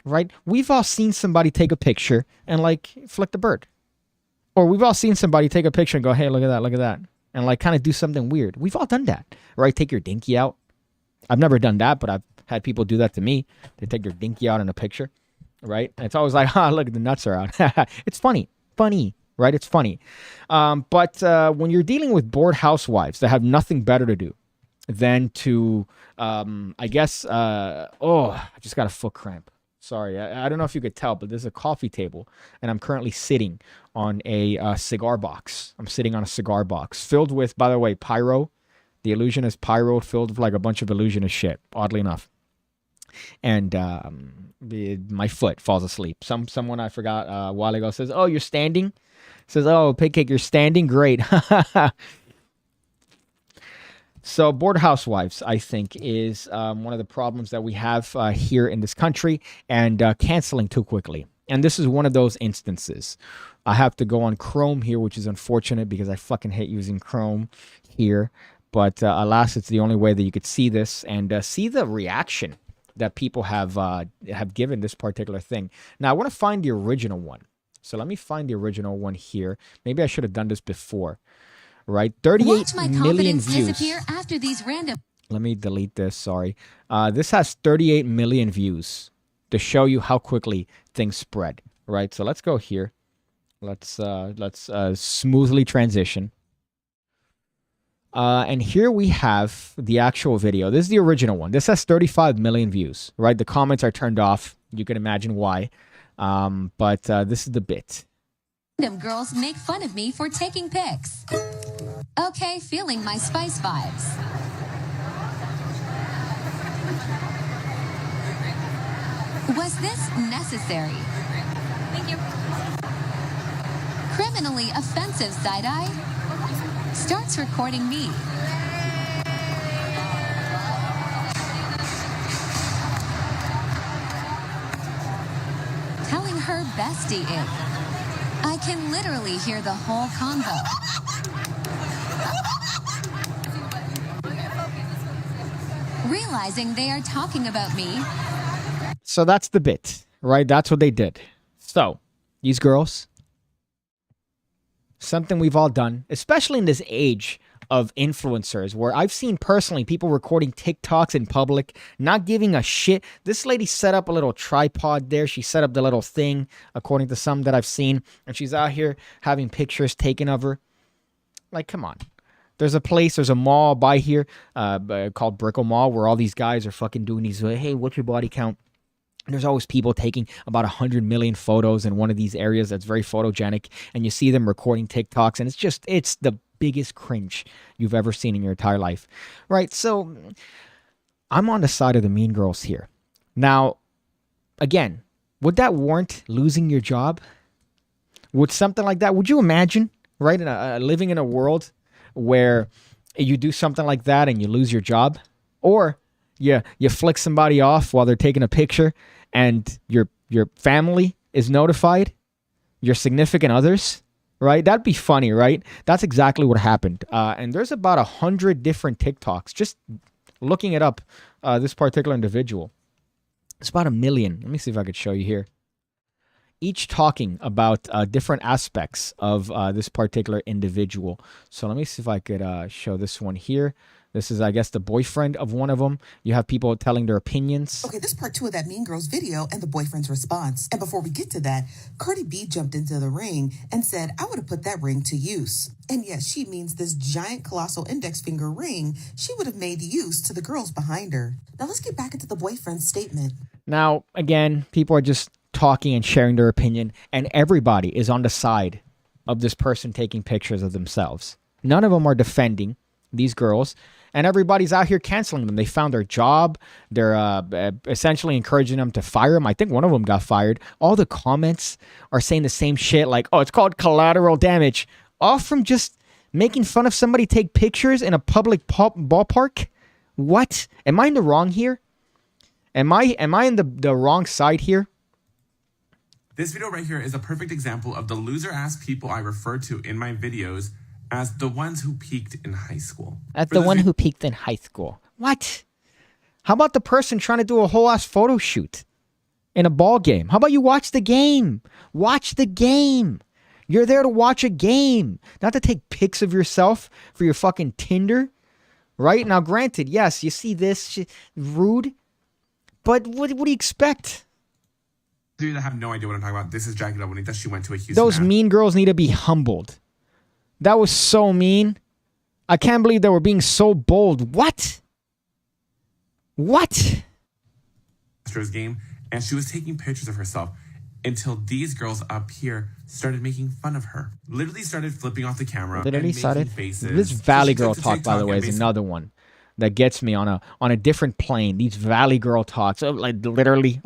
right? We've all seen somebody take a picture and like flick the bird. Or we've all seen somebody take a picture and go, hey, look at that. And like kind of do something weird. We've all done that, right? Take your dinky out. I've never done that, but I've had people do that to me. They take their dinky out in a picture, right? And it's always like, look, the nuts are out. It's funny, right? It's funny. But when you're dealing with bored housewives that have nothing better to do than to, I just got a foot cramp. Sorry, I don't know if you could tell, but there's a coffee table, and I'm currently sitting on a cigar box. I'm sitting on a cigar box filled with, by the way, pyro. The illusionist pyro filled with like a bunch of illusionist shit, oddly enough. And my foot falls asleep. Someone I forgot a while ago says, oh, you're standing? Says, oh, PigCake, you're standing? Great. So bored housewives, I think, is one of the problems that we have here in this country, and canceling too quickly. And this is one of those instances. I have to go on Chrome here, which is unfortunate because I fucking hate using Chrome here. But alas, it's the only way that you could see this and see the reaction that people have given this particular thing. Now, I want to find the original one. So let me find the original one here. Maybe I should have done this before. Right, 38 million views. Disappear after these random. Let me delete this. Sorry. This has 38 million views to show you how quickly things spread. Right. So let's go here. Let's smoothly transition. And here we have the actual video. This is the original one. This has 35 million views. Right. The comments are turned off. You can imagine why. But this is the bit. Random girls make fun of me for taking pics. Okay, feeling my spice vibes. Was this necessary? Thank you. Criminally offensive side-eye starts recording me. Telling her bestie it. I can literally hear the whole convo. realizing they are talking about me. So that's the bit, right? That's what they did. So, these girls, something we've all done, especially in this age of influencers, where I've seen personally people recording TikToks in public, not giving a shit. This lady set up a little tripod there. She set up the little thing, according to some that I've seen, and she's out here having pictures taken of her. Like, come on. There's a mall by here called Brickell Mall where all these guys are fucking doing these, hey, what's your body count? And there's always people taking about 100 million photos in one of these areas that's very photogenic, and you see them recording TikToks, and it's the biggest cringe you've ever seen in your entire life, right? So I'm on the side of the mean girls here. Now, again, would that warrant losing your job? Would something like that? Would you imagine, right, living in a world where you do something like that and you lose your job? Or you flick somebody off while they're taking a picture and your family is notified, your significant others, right? That'd be funny, right? That's exactly what happened. And there's about 100 different TikToks. Just looking it up, this particular individual. It's about 1 million. Let me see if I could show you here. Each talking about different aspects of this particular individual. So let me see if I could show this one here. This is, I guess, the boyfriend of one of them. You have people telling their opinions. Okay, this is part 2 of that Mean Girls video and the boyfriend's response. And before we get to that, Cardi B jumped into the ring and said, I would have put that ring to use. And yes, she means this giant colossal index finger ring she would have made use to the girls behind her. Now let's get back into the boyfriend's statement. Now, again, people are just talking and sharing their opinion, and everybody is on the side of this person taking pictures of themselves. None of them are defending these girls, and everybody's out here canceling them. They found their job. They're essentially encouraging them to fire them. I think one of them got fired. All the comments are saying the same shit, like, oh, it's called collateral damage. All from just making fun of somebody take pictures in a public ballpark? What? Am I in the wrong here? Am I in the wrong side here? This video right here is a perfect example of the loser-ass people I refer to in my videos as the ones who peaked in high school. Who peaked in high school. What? How about the person trying to do a whole ass photo shoot in a ball game? How about you watch the game? Watch the game. You're there to watch a game, not to take pics of yourself for your fucking Tinder. Right? Now, granted, yes, you see this rude, but what do you expect? Dude, I have no idea what I'm talking about. This is Jackie La Bonita. She went to a Houston. Those mean girls need to be humbled. That was so mean. I can't believe they were being so bold. What? Astros game, and she was taking pictures of herself until these girls up here started making fun of her. Literally started flipping off the camera. Literally started faces. This Valley Girl talk, by the way, is another one that gets me on a different plane. These Valley Girl talks, like literally.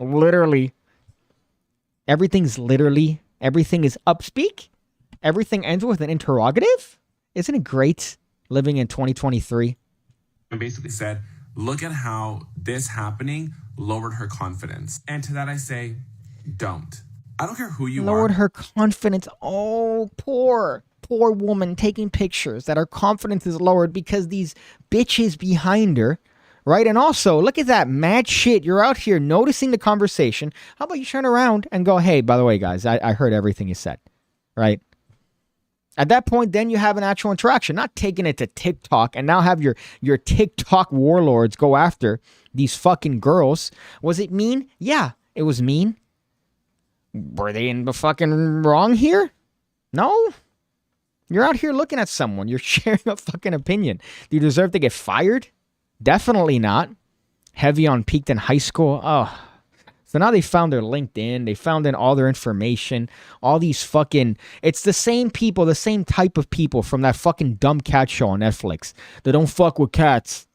Everything is upspeak. Everything ends with an interrogative. Isn't it great living in 2023? And basically said, look at how this happening lowered her confidence. And to that I say, don't. I don't care who you are. Lowered her confidence. Oh, poor woman taking pictures that her confidence is lowered because these bitches behind her. Right? And also, look at that mad shit. You're out here noticing the conversation. How about you turn around and go, hey, by the way, guys, I heard everything you said. Right? At that point, then you have an actual interaction, not taking it to TikTok and now have your TikTok warlords go after these fucking girls. Was it mean? Yeah, it was mean. Were they in the fucking wrong here? No. You're out here looking at someone. You're sharing a fucking opinion. Do you deserve to get fired? Definitely not. Heavy on peaked in high school. Oh. So now they found their LinkedIn. They found in all their information. All these fucking... It's the same people, the same type of people from that fucking dumb cat show on Netflix. They don't fuck with cats.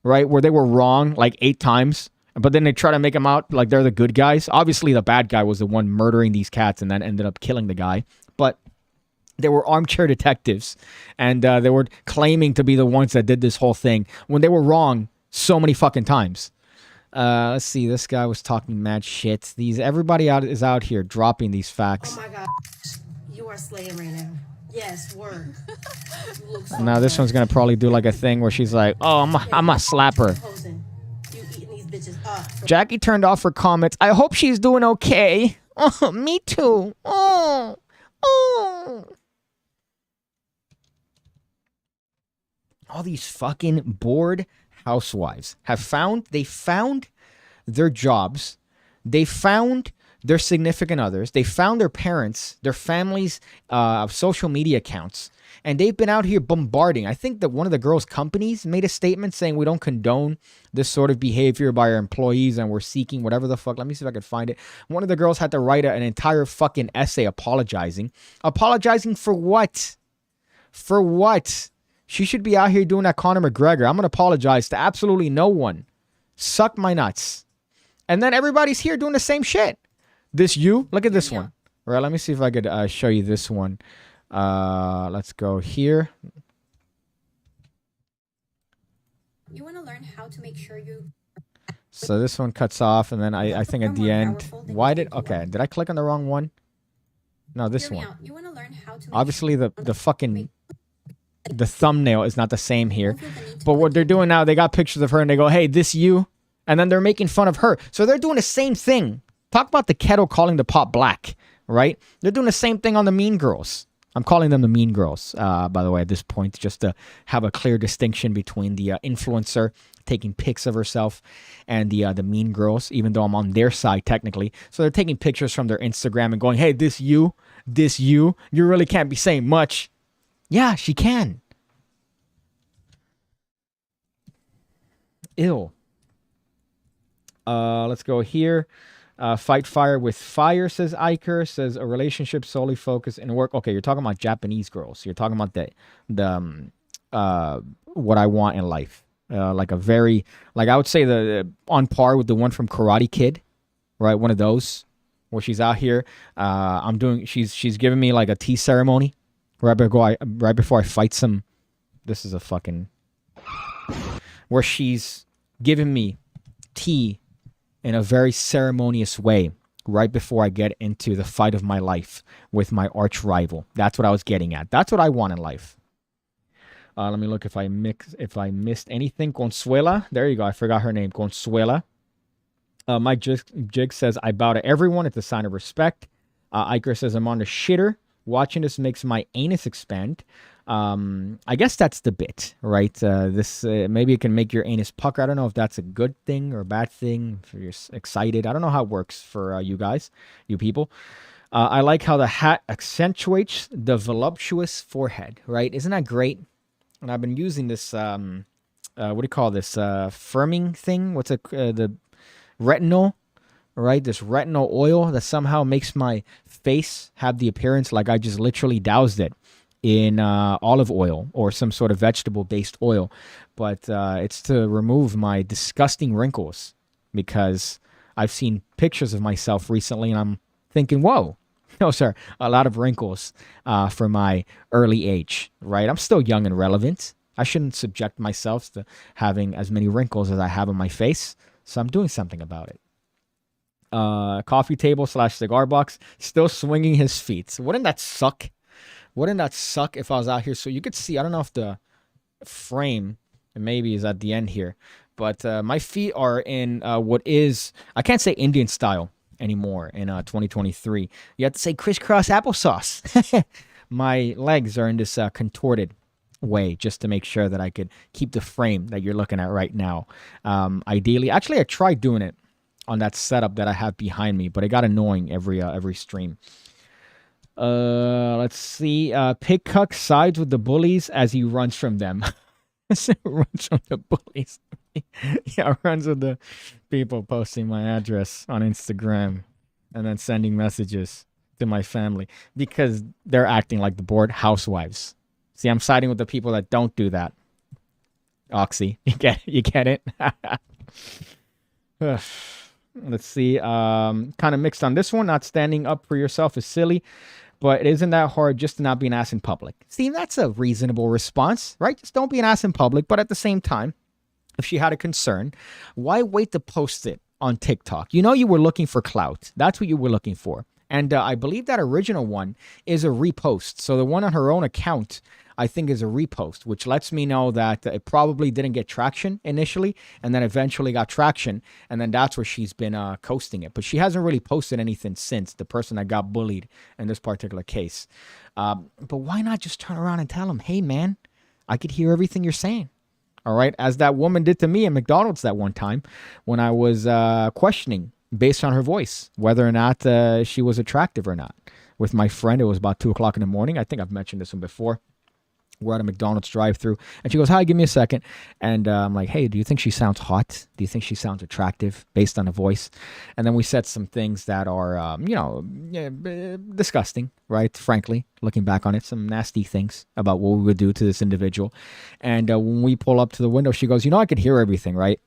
Right? Where they were wrong like 8 times. But then they try to make them out like they're the good guys. Obviously, the bad guy was the one murdering these cats and then ended up killing the guy. But... they were armchair detectives, and they were claiming to be the ones that did this whole thing when they were wrong so many fucking times. Let's see. This guy was talking mad shit. Everybody is out here dropping these facts. Oh my God, you are slaying right now. Yes, work. Now this one's gonna probably do like a thing where she's like, "Oh, I'm a slapper." Jackie turned off her comments. I hope she's doing okay. Oh, me too. Oh. All these fucking bored housewives they found their jobs. They found their significant others. They found their parents, their families' social media accounts. And they've been out here bombarding. I think that one of the girls' companies made a statement saying we don't condone this sort of behavior by our employees and we're seeking whatever the fuck. Let me see if I can find it. One of the girls had to write an entire fucking essay apologizing. Apologizing for what? For what? She should be out here doing that Conor McGregor. I'm going to apologize to absolutely no one. Suck my nuts. And then everybody's here doing the same shit. This you? Look at this one. All right, let me see if I could show you this one. Let's go here. You want to learn how to make sure you... So this one cuts off, and then I think at the end... Why did... Okay, did I click on the wrong one? No, this one. You want to learn how to Obviously, the fucking... The thumbnail is not the same here. But what they're doing now, they got pictures of her, and they go, hey, this you? And then they're making fun of her. So they're doing the same thing. Talk about the kettle calling the pot black, right? They're doing the same thing on the Mean Girls. I'm calling them the Mean Girls, by the way, at this point, just to have a clear distinction between the influencer taking pics of herself and the Mean Girls, even though I'm on their side technically. So they're taking pictures from their Instagram and going, hey, this you, you really can't be saying much. Yeah, she can. Ill. Let's go here. Fight fire with fire, says Iker. Says a relationship solely focused in work. Okay, you're talking about Japanese girls. You're talking about the what I want in life. Like a very, like I would say on par with the one from Karate Kid, right? One of those where she's out here. She's giving me like a tea ceremony right before I fight some. This is a fucking where she's giving me tea in a very ceremonious way right before I get into the fight of my life with my arch rival. That's what I was getting at. That's what I want in life. Let me look if I missed anything. Consuela. There you go. I forgot her name. Consuela. Mike Jig says, I bow to everyone. It's a sign of respect. Iker says, I'm on the shitter. Watching this makes my anus expand. I guess that's the bit, right? This maybe it can make your anus pucker. I don't know if that's a good thing or a bad thing. If you're excited, I don't know how it works for you guys, you people. I like how the hat accentuates the voluptuous forehead, right? Isn't that great? And I've been using this. What do you call this? Firming thing? What's it? The retinol, right? This retinol oil that somehow makes my face have the appearance like I just literally doused it in olive oil or some sort of vegetable-based oil. But it's to remove my disgusting wrinkles because I've seen pictures of myself recently and I'm thinking, whoa, no, sir, a lot of wrinkles for my early age, right? I'm still young and relevant. I shouldn't subject myself to having as many wrinkles as I have on my face, so I'm doing something about it. Coffee table / cigar box, still swinging his feet. Wouldn't that suck? Wouldn't that suck if I was out here? So you could see, I don't know if the frame maybe is at the end here, but my feet are in what is, I can't say Indian style anymore in 2023. You have to say crisscross applesauce. My legs are in this contorted way just to make sure that I could keep the frame that you're looking at right now. Ideally, actually, I tried doing it on that setup that I have behind me, but it got annoying every stream. Let's see. Pigcock sides with the bullies as he runs from them. Runs from the bullies. Yeah, runs with the people posting my address on Instagram and then sending messages to my family because they're acting like the bored housewives. See, I'm siding with the people that don't do that. Oxy, you get it? Let's see. Kind of mixed on this one. Not standing up for yourself is silly, but it isn't that hard just to not be an ass in public. See, that's a reasonable response, right? Just don't be an ass in public. But at the same time, if she had a concern, why wait to post it on TikTok? You know you were looking for clout. That's what you were looking for. And I believe that original one is a repost. So the one on her own account I think is a repost, which lets me know that it probably didn't get traction initially and then eventually got traction. And then that's where she's been coasting it. But she hasn't really posted anything since, the person that got bullied in this particular case. But why not just turn around and tell him, hey, man, I could hear everything you're saying. All right. As that woman did to me at McDonald's that one time when I was questioning based on her voice, whether or not she was attractive or not. With my friend, it was about 2 o'clock in the morning. I think I've mentioned this one before. We're at a McDonald's drive-thru, and she goes, hi, give me a second. And I'm like, hey, do you think she sounds hot? Do you think she sounds attractive based on the voice? And then we said some things that are, disgusting, right? Frankly, looking back on it, some nasty things about what we would do to this individual. And when we pull up to the window, she goes, I could hear everything, right?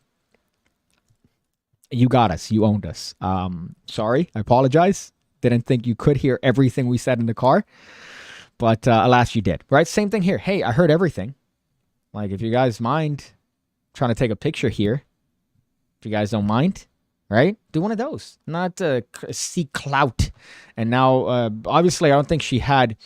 You got us. You owned us. Sorry. I apologize. Didn't think you could hear everything we said in the car. But alas, you did. Right? Same thing here. Hey, I heard everything. Like, if you guys mind trying to take a picture here, if you guys don't mind, right? Do one of those. Not seek clout. And now, obviously, I don't think she had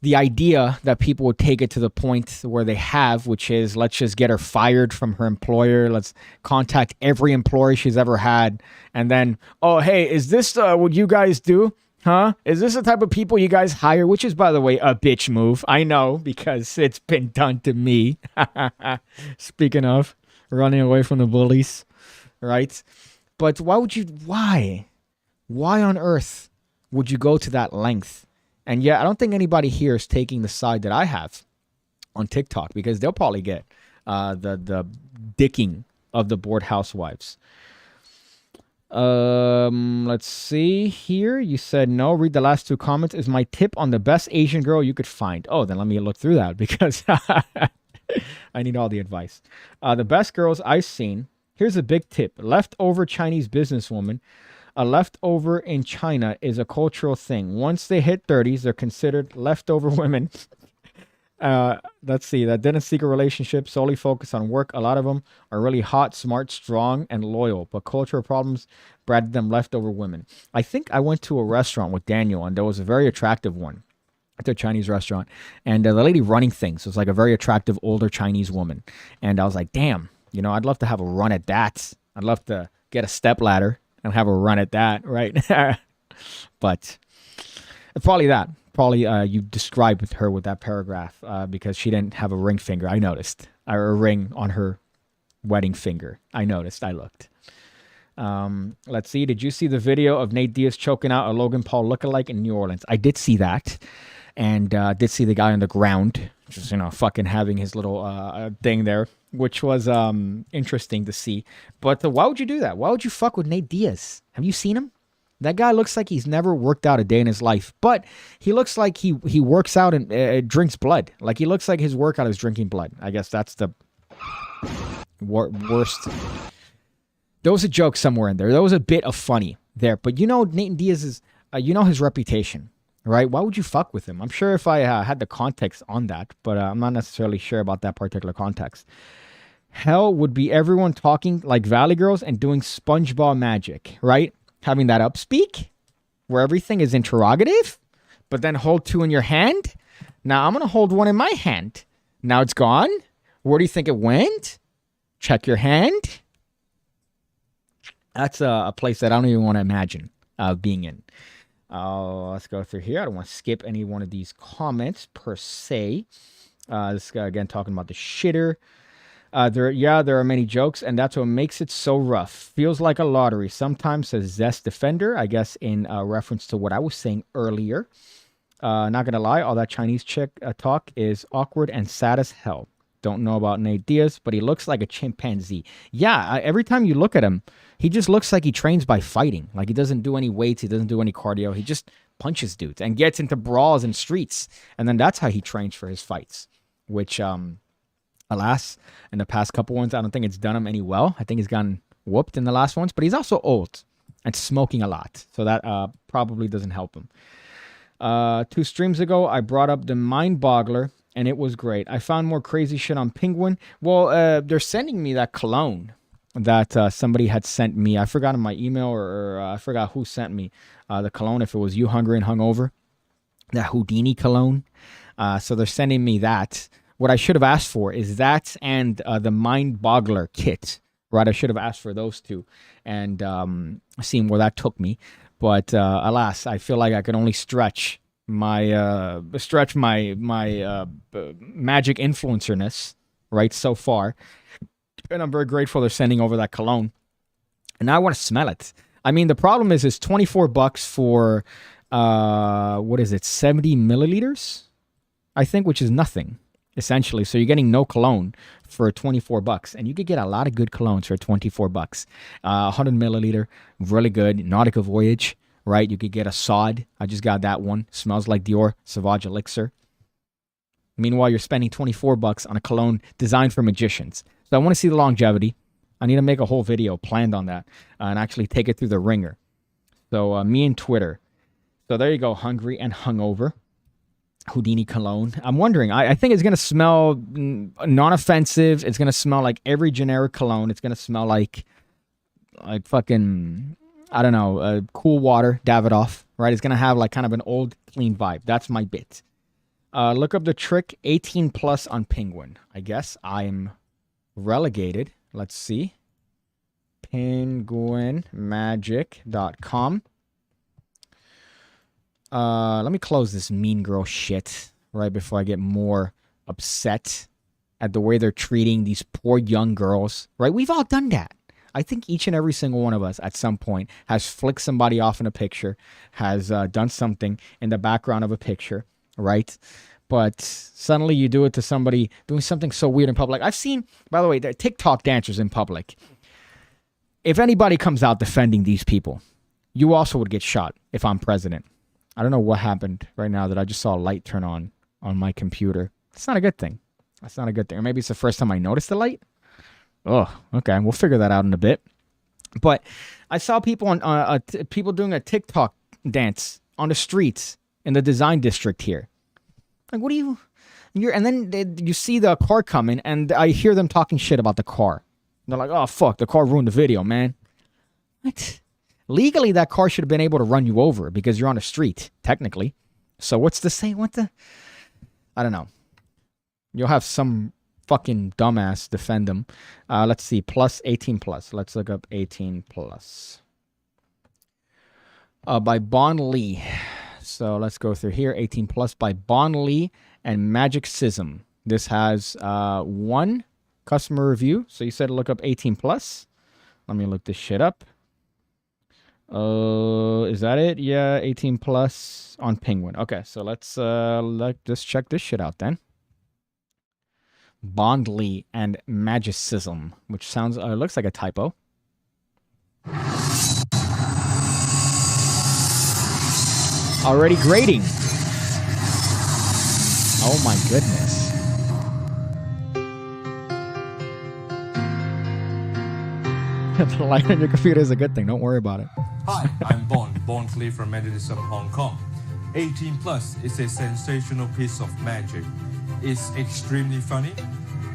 the idea that people would take it to the point where they have, which is let's just get her fired from her employer. Let's contact every employer she's ever had. And then, oh, hey, is this what you guys do? Huh? Is this the type of people you guys hire? Which is, by the way, a bitch move. I know, because it's been done to me. Speaking of running away from the bullies, right? But why on earth would you go to that length? And yeah, I don't think anybody here is taking the side that I have on TikTok, because they'll probably get the dicking of the bored housewives. Let's see here. You said no. Read the last 2 comments. Is my tip on the best Asian girl you could find? Oh, then let me look through that, because I need all the advice. The best girls I've seen. Here's a big tip. Leftover Chinese businesswoman. A leftover in China is a cultural thing. Once they hit 30s, they're considered leftover women. Let's see. That didn't seek a relationship, solely focus on work. A lot of them are really hot, smart, strong, and loyal. But cultural problems bred them leftover women. I think I went to a restaurant with Daniel, and there was a very attractive one at a Chinese restaurant. And the lady running things was like a very attractive, older Chinese woman. And I was like, damn, I'd love to have a run at that. I'd love to get a stepladder and have a run at that, right? But probably that. Probably you described her with that paragraph because she didn't have a ring finger. I noticed. Or a ring on her wedding finger. I noticed. I looked. Let's see. Did you see the video of Nate Diaz choking out a Logan Paul lookalike in New Orleans? I did see that. And did see the guy on the ground, just, fucking having his little thing there, which was interesting to see. But why would you do that? Why would you fuck with Nate Diaz? Have you seen him? That guy looks like he's never worked out a day in his life, but he looks like he works out and drinks blood. Like, he looks like his workout is drinking blood. I guess that's the worst. There was a joke somewhere in there. There was a bit of funny there, but Nate Diaz is, his reputation, right? Why would you fuck with him? I'm sure if I had the context on that, but I'm not necessarily sure about that particular context. Hell would be everyone talking like Valley Girls and doing SpongeBob magic, right? Having that upspeak where everything is interrogative, but then hold 2 in your hand. Now I'm going to hold 1 in my hand. Now it's gone. Where do you think it went? Check your hand. That's a place that I don't even want to imagine being in. Let's go through here. I don't want to skip any one of these comments per se. This guy again talking about the shitter. There are many jokes, and that's what makes it so rough. Feels like a lottery. Sometimes says Zest Defender, I guess in reference to what I was saying earlier. Not gonna lie, all that Chinese chick talk is awkward and sad as hell. Don't know about Nate Diaz, but he looks like a chimpanzee. Yeah, every time you look at him, he just looks like he trains by fighting. Like, he doesn't do any weights, he doesn't do any cardio. He just punches dudes and gets into brawls in streets, and then that's how he trains for his fights. Which, alas, in the past couple ones, I don't think it's done him any well. I think he's gotten whooped in the last ones, but he's also old and smoking a lot, so that probably doesn't help him. 2 streams ago, I brought up the Mind Boggler, and it was great. I found more crazy shit on Penguin. Well, they're sending me that cologne that somebody had sent me. I forgot in my email, or I forgot who sent me the cologne, if it was You Hungry and Hungover. that Houdini cologne. So they're sending me that. What I should have asked for is that and the Mind Boggler kit, right? I should have asked for those two and seeing where that took me. But alas, I feel like I could only stretch my magic influencerness, right, so far. And I'm very grateful they're sending over that cologne. And now I want to smell it. I mean, the problem is it's $24 for, what is it, 70 milliliters? I think, which is nothing, essentially. So you're getting no cologne for $24. And you could get a lot of good colognes for $24. 100 milliliter, really good. Nautica Voyage, right? You could get a Sod. I just got that one. Smells like Dior Sauvage Elixir. Meanwhile, you're spending $24 on a cologne designed for magicians. So I want to see the longevity. I need to make a whole video planned on that and actually take it through the ringer. So me and Twitter. So there you go, Hungry and Hungover. Houdini cologne. I'm wondering, I think it's going to smell non-offensive. It's going to smell like every generic cologne. It's going to smell like fucking, I don't know, Cool Water, Davidoff, right? It's going to have like kind of an old, clean vibe. That's my bit. Look up the trick, 18 plus on Penguin. I guess I'm relegated. Let's see. Penguinmagic.com. Let me close this mean girl shit right before I get more upset at the way they're treating these poor young girls, right? We've all done that. I think each and every single one of us at some point has flicked somebody off in a picture, has done something in the background of a picture, right? But suddenly you do it to somebody doing something so weird in public. I've seen, by the way, the TikTok dancers in public. If anybody comes out defending these people, you also would get shot if I'm president. I don't know what happened right now that I just saw a light turn on my computer. It's not a good thing. That's not a good thing. Or maybe it's the first time I noticed the light. Oh, okay. We'll figure that out in a bit. But I saw people on people doing a TikTok dance on the streets in the design district here. Like, what are you? And then you see the car coming, and I hear them talking shit about the car. They're like, "Oh fuck, the car ruined the video, man." What? Legally, that car should have been able to run you over because you're on a street, technically. So what's the say? What the? I don't know. You'll have some fucking dumbass defend them. Let's see. Plus 18 plus. Let's look up 18 plus. By Bon Lee. So let's go through here. 18 plus by Bon Lee and Magic Sism. This has one customer review. So you said look up 18 plus. Let me look this shit up. Is that it? Yeah, 18 plus on Penguin. Okay, so let's check this shit out then. Bondly and Magicism, which sounds looks like a typo. Already grading. Oh my goodness. The light on your computer is a good thing. Don't worry about it. Hi, I'm Born Flee from Magnetism Hong Kong. 18 Plus is a sensational piece of magic. It's extremely funny,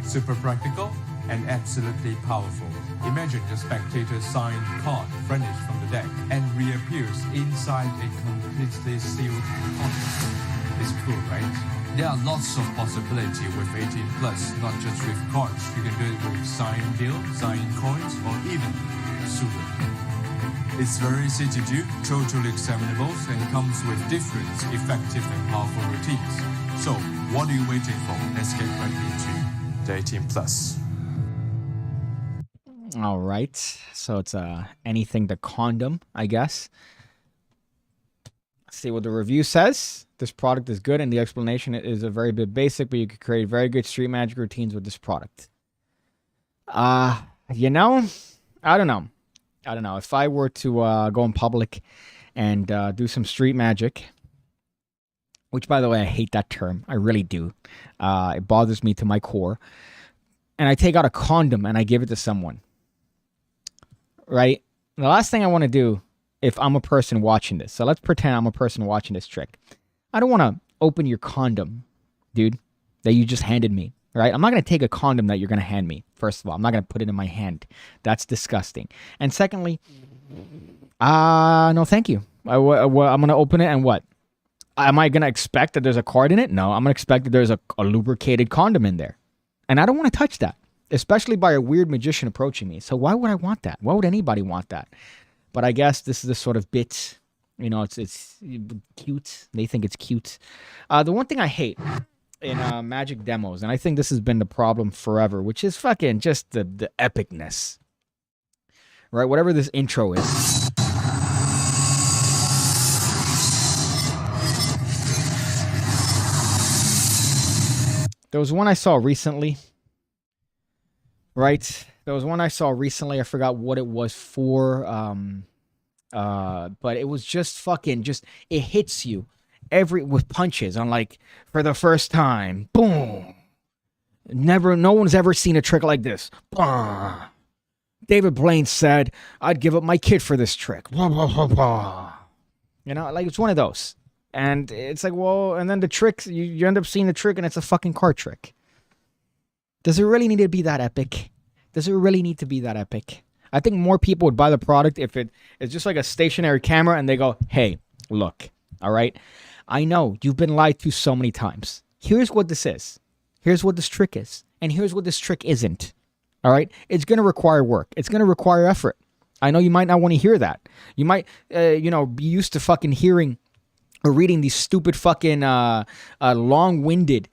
super practical, and absolutely powerful. Imagine your spectator signed card vanishes from the deck and reappears inside a completely sealed container. It's cool, right? There are lots of possibility with 18 Plus, not just with cards. You can do it with signed deal, signed coins, or even pseudo. It's very easy to do, totally examinable, and comes with different, effective, and powerful routines. So, what are you waiting for? Let's get right into the 18 Plus. All right. So it's anything to condom, I guess. Let's see what the review says. This product is good, and the explanation is a very bit basic, but you could create very good street magic routines with this product. You know, I don't know. If I were to go in public and do some street magic, which, by the way, I hate that term. I really do. It bothers me to my core. And I take out a condom and I give it to someone. Right? The last thing I want to do if I'm a person watching this. So let's pretend I'm a person watching this trick. I don't want to open your condom, dude, that you just handed me. Right? I'm not going to take a condom that you're going to hand me. First of all, I'm not going to put it in my hand. That's disgusting. And secondly, no, thank you. I'm going to open it and what? Am I going to expect that there's a card in it? No, I'm going to expect that there's a lubricated condom in there. And I don't want to touch that, especially by a weird magician approaching me. So why would I want that? Why would anybody want that? But I guess this is the sort of bit, you know, it's cute. They think it's cute. The one thing I hate in magic demos, and I think this has been the problem forever, which is fucking just the epicness. Right? Whatever this intro is. There was one I saw recently, right? There was one I saw recently. I forgot what it was for. But it was just fucking it hits you with punches on like for the first time. Boom. No one's ever seen a trick like this. Bah. David Blaine said, I'd give up my kid for this trick. Blah, blah, blah, blah. You know, like it's one of those. And it's like, well, and then the tricks, you end up seeing the trick and it's a fucking card trick. Does it really need to be that epic? Does it really need to be that epic? I think more people would buy the product if it's just like a stationary camera and they go, hey, look, all right? I know you've been lied to so many times. Here's what this is. Here's what this trick is. And here's what this trick isn't. All right? It's going to require work. It's going to require effort. I know you might not want to hear that. You might, be used to fucking hearing or reading these stupid fucking long-winded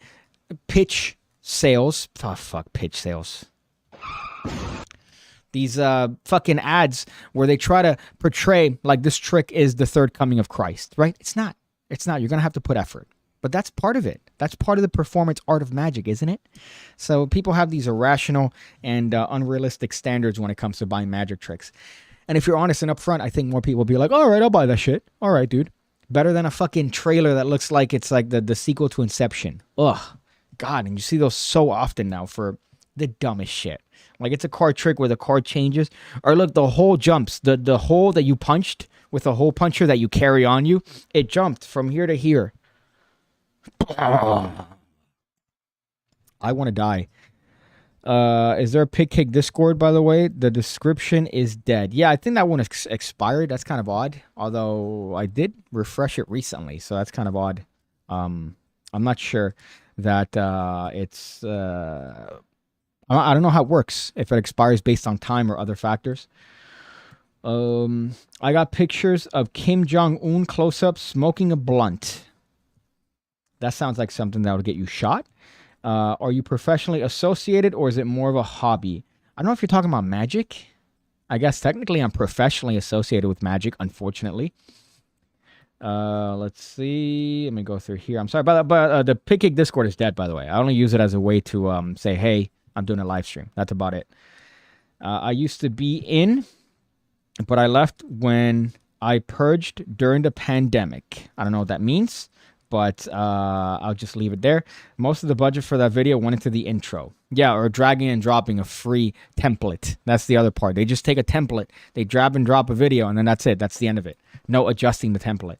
pitch sales. Oh, fuck, pitch sales. These fucking ads where they try to portray like this trick is the third coming of Christ, right? It's not. It's not. You're going to have to put effort. But that's part of it. That's part of the performance art of magic, isn't it? So people have these irrational and unrealistic standards when it comes to buying magic tricks. And if you're honest and upfront, I think more people will be like, all right, I'll buy that shit. All right, dude. Better than a fucking trailer that looks like it's like the sequel to Inception. Ugh. God, and you see those so often now for the dumbest shit. Like it's a card trick where the card changes. Or look, the hole jumps. The hole that you punched with a hole puncher that you carry on you, it jumped from here to here. I want to die. Is there a PigCake Discord, by the way? The description is dead. Yeah, I think that one expired. That's kind of odd. Although I did refresh it recently, so that's kind of odd. I'm not sure that it's... I don't know how it works, if it expires based on time or other factors. I got pictures of Kim Jong-un close-up smoking a blunt. That sounds like something that would get you shot. Are you professionally associated or is it more of a hobby? I don't know if you're talking about magic. I guess technically I'm professionally associated with magic, unfortunately. Let's see. Let me go through here. I'm sorry, but the PigCake Discord is dead, by the way. I only use it as a way to say, hey, I'm doing a live stream. That's about it. I used to be in, but I left when I purged during the pandemic. I don't know what that means, but I'll just leave it there. Most of the budget for that video went into the intro. Yeah, or dragging and dropping a free template. That's the other part. They just take a template, they drag and drop a video, and then that's it. That's the end of it. No adjusting the template.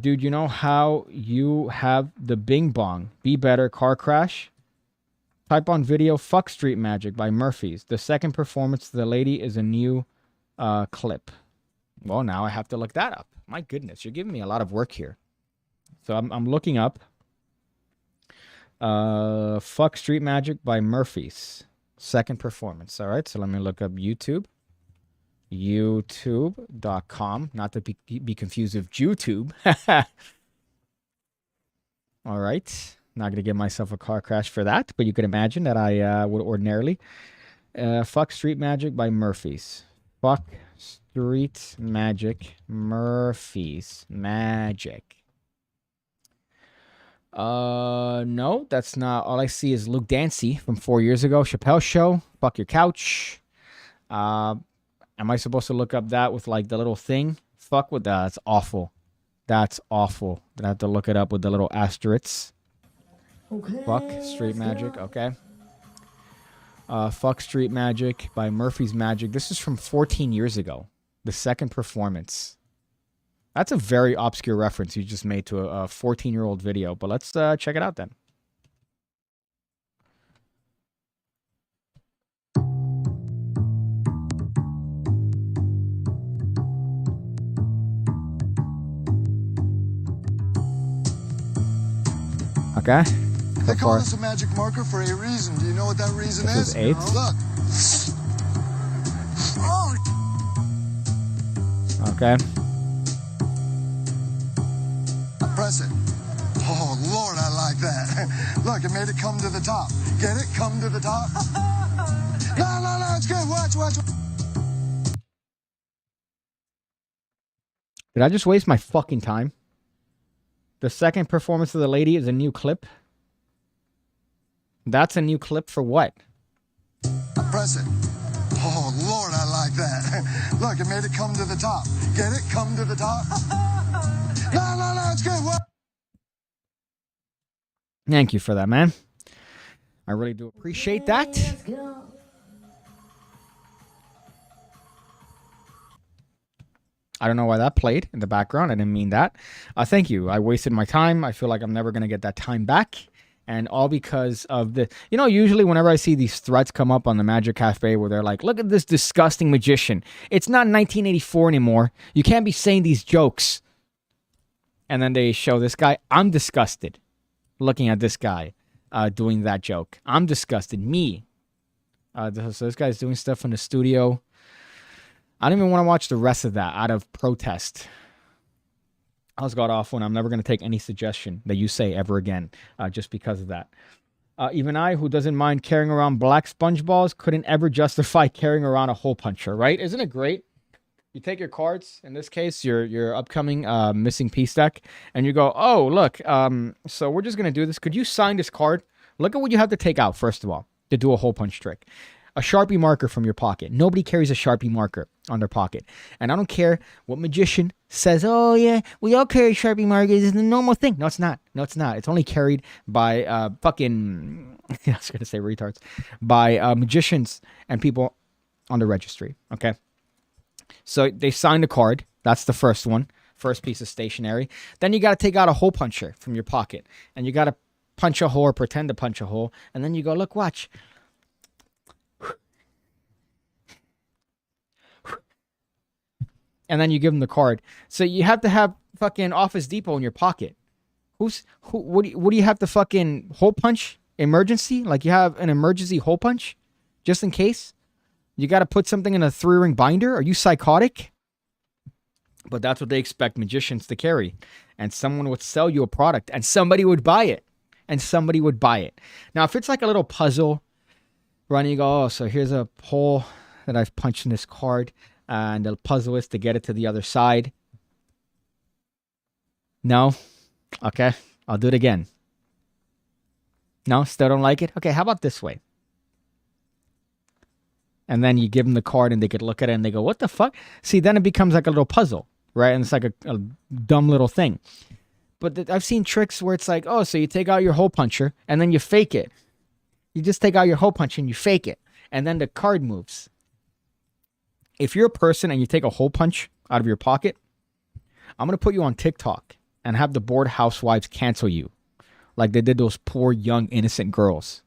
Dude, you know how you have the Bing Bong, Be Better, Car Crash? Type on video, Fuck Street Magic by Murphy's. The second performance to the lady is a new clip. Well, now I have to look that up. My goodness, you're giving me a lot of work here. So I'm looking up Fuck Street Magic by Murphy's. Second performance. All right, so let me look up YouTube. YouTube.com. Not to be confused with YouTube. All right. Not going to give myself a car crash for that, but you can imagine that I would ordinarily. Fuck Street Magic by Murphy's. Fuck Street Magic, Murphy's Magic. No, that's not. All I see is Luke Dancy from 4 years ago. Chappelle Show. Fuck Your Couch. Am I supposed to look up that with like the little thing? Fuck with that. That's awful. That's awful. Then I have to look it up with the little asterisks. Okay. Fuck Street Magic. Okay. Fuck Street Magic by Murphy's Magic. This is from 14 years ago. The second performance. That's a very obscure reference you just made to a 14-year-old video. But let's check it out then. Okay. They call this a magic marker for a reason. Do you know what that reason is? 8. Look. Oh. Okay. Press it. Oh, Lord, I like that. Look, it made it come to the top. Get it? Come to the top. No, it's good. Watch. Did I just waste my fucking time? The second performance of the lady is a new clip. That's a new clip for what? Press it. Oh, Lord, I like that. Look, it made it come to the top. Get it? Come to the top. No, it's good. What? Thank you for that, man. I really do appreciate that. I don't know why that played in the background. I didn't mean that. Thank you. I wasted my time. I feel like I'm never going to get that time back. And all because of the... You know, usually whenever I see these threats come up on the Magic Cafe where they're like, look at this disgusting magician. It's not 1984 anymore. You can't be saying these jokes. And then they show this guy. I'm disgusted looking at this guy doing that joke. I'm disgusted. Me. So this guy's doing stuff in the studio. I don't even want to watch the rest of that out of protest. I was got off when I'm never going to take any suggestion that you say ever again just because of that. Even I, who doesn't mind carrying around black sponge balls, couldn't ever justify carrying around a hole puncher, right? Isn't it great? You take your cards, in this case, your upcoming missing piece deck, and you go, oh, look, so we're just going to do this. Could you sign this card? Look at what you have to take out, first of all, to do a hole punch trick. A Sharpie marker from your pocket. Nobody carries a Sharpie marker on their pocket. And I don't care what magician says, oh, yeah, we all carry Sharpie markers. It's a normal thing. No, it's not. No, it's not. It's only carried by fucking, I was going to say retards, by magicians and people on the registry. Okay? So they signed a card. That's the first one. First piece of stationery. Then you got to take out a hole puncher from your pocket. And you got to punch a hole or pretend to punch a hole. And then you go, look, watch. And then you give them the card. So you have to have fucking Office Depot in your pocket. What do you have to fucking hole punch? Emergency? Like you have an emergency hole punch? Just in case? You got to put something in a 3-ring binder? Are you psychotic? But that's what they expect magicians to carry. And someone would sell you a product and somebody would buy it. Now, if it's like a little puzzle, running, you go, oh, so here's a hole that I've punched in this card. And the puzzle is to get it to the other side. No? Okay. I'll do it again. No? Still don't like it? Okay, how about this way? And then you give them the card and they could look at it and they go, what the fuck? See, then it becomes like a little puzzle, right? And it's like a dumb little thing. But I've seen tricks where it's like, oh, so you take out your hole puncher and then you fake it. You just take out your hole puncher and you fake it. And then the card moves. If you're a person and you take a hole punch out of your pocket, I'm going to put you on TikTok and have the bored housewives cancel you like they did those poor young innocent girls.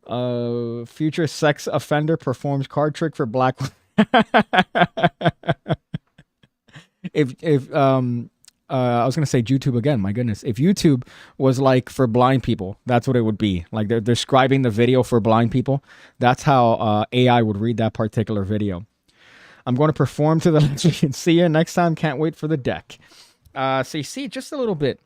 Future sex offender performs card trick for black. I was going to say YouTube again. My goodness. If YouTube was like for blind people, that's what it would be. Like they're describing the video for blind people. That's how AI would read that particular video. I'm going to perform to the lesbian. See you next time. Can't wait for the deck. So you see, just a little bit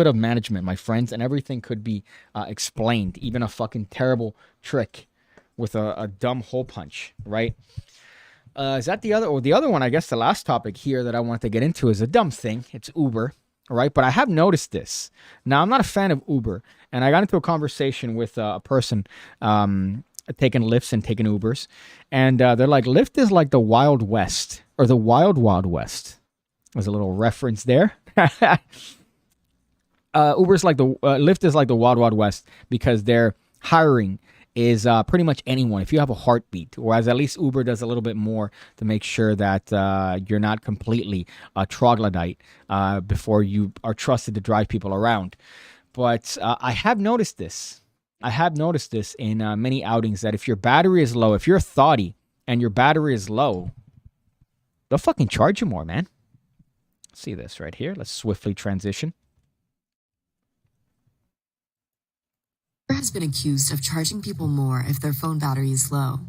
of management, my friends, and everything could be explained. Even a fucking terrible trick with a dumb hole punch, right? Is that the other? Or the other one, I guess the last topic here that I want to get into is a dumb thing. It's Uber, right? But I have noticed this. Now, I'm not a fan of Uber. And I got into a conversation with a person taking Lyfts and taking Ubers. And they're like, Lyft is like the Wild West. Or the Wild Wild West. There's a little reference there. Uber's like Lyft is like the Wild Wild West because they're hiring is pretty much anyone if you have a heartbeat, whereas at least Uber does a little bit more to make sure that you're not completely a troglodyte before you are trusted to drive people around. But I have noticed this. In many outings that if your battery is low, if you're a thotty and your battery is low, they'll fucking charge you more, man. See this right here. Let's swiftly transition. Uber has been accused of charging people more if their phone battery is low.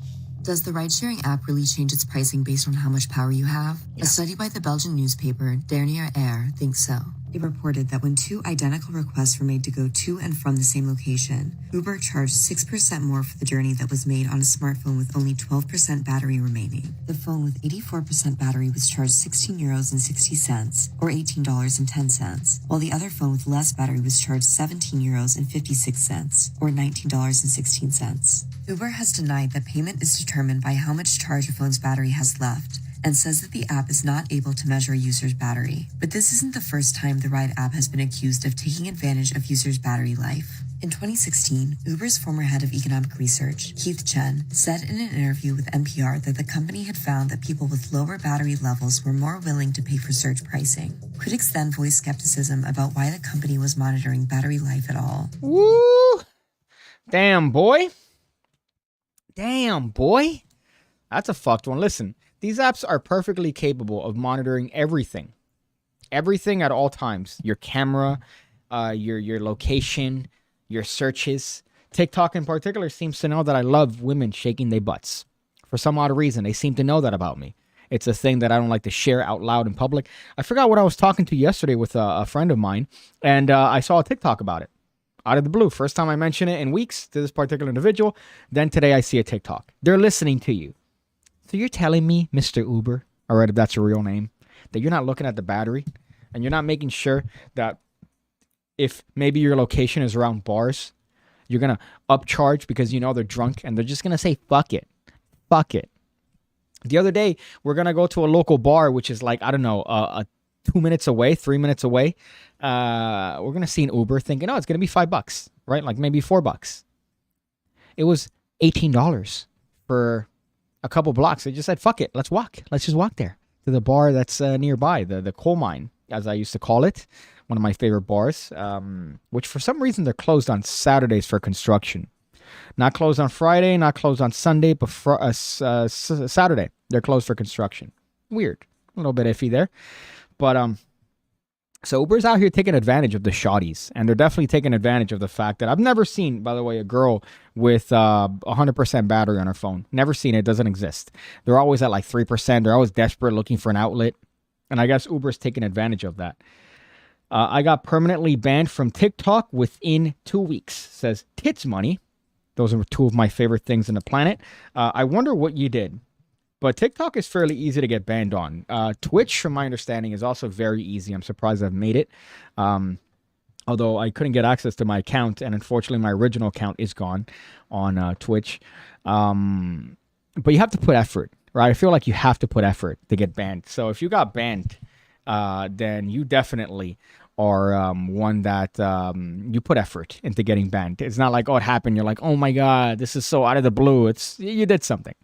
Does the ride-sharing app really change its pricing based on how much power you have? A study by the Belgian newspaper Dernier Air thinks so. It reported that when 2 identical requests were made to go to and from the same location, Uber charged 6% more for the journey that was made on a smartphone with only 12% battery remaining. The phone with 84% battery was charged €16.60, or $18.10, while the other phone with less battery was charged €17.56, or $19.16. Uber has denied that payment is determined by how much charge a phone's battery has left, and says that the app is not able to measure a user's battery. But this isn't the first time the Ride app has been accused of taking advantage of users' battery life. In 2016, Uber's former head of economic research, Keith Chen, said in an interview with NPR that the company had found that people with lower battery levels were more willing to pay for surge pricing. Critics then voiced skepticism about why the company was monitoring battery life at all. Woo! Damn, boy. Damn, boy. That's a fucked one. Listen, these apps are perfectly capable of monitoring everything. Everything at all times. Your camera, your location, your searches. TikTok in particular seems to know that I love women shaking their butts. For some odd reason, they seem to know that about me. It's a thing that I don't like to share out loud in public. I forgot what I was talking to yesterday with a friend of mine, and I saw a TikTok about it. Out of the blue. First time I mention it in weeks to this particular individual. Then today I see a TikTok. They're listening to you. So you're telling me, Mr. Uber, all right, if that's your real name, that you're not looking at the battery and you're not making sure that if maybe your location is around bars, you're going to upcharge because you know they're drunk and they're just going to say, fuck it. Fuck it. The other day, we're going to go to a local bar, which is like, I don't know, 2 minutes away, 3 minutes away. We're going to see an Uber thinking, oh, it's going to be $5, right? Like maybe $4. It was $18 for a couple blocks. They just said, fuck it, let's walk. Let's just walk there to the bar that's nearby, the coal mine, as I used to call it. One of my favorite bars, which for some reason they're closed on Saturdays for construction. Not closed on Friday, not closed on Sunday, but Saturday they're closed for construction. Weird. A little bit iffy there. But so Uber's out here taking advantage of the shawties, and they're definitely taking advantage of the fact that I've never seen, by the way, a girl with 100% battery on her phone. Never seen it. Doesn't exist. They're always at like 3%. They're always desperate looking for an outlet, and I guess Uber's taking advantage of that. I got permanently banned from TikTok within 2 weeks, says Tits Money. Those are 2 of my favorite things on the planet. I wonder what you did. But TikTok is fairly easy to get banned on. Twitch, from my understanding, is also very easy. I'm surprised I've made it. Although I couldn't get access to my account, and unfortunately my original account is gone on Twitch. But you have to put effort, right? I feel like you have to put effort to get banned. So if you got banned, then you definitely are one that you put effort into getting banned. It's not like, oh, it happened. You're like, oh my God, this is so out of the blue. You did something.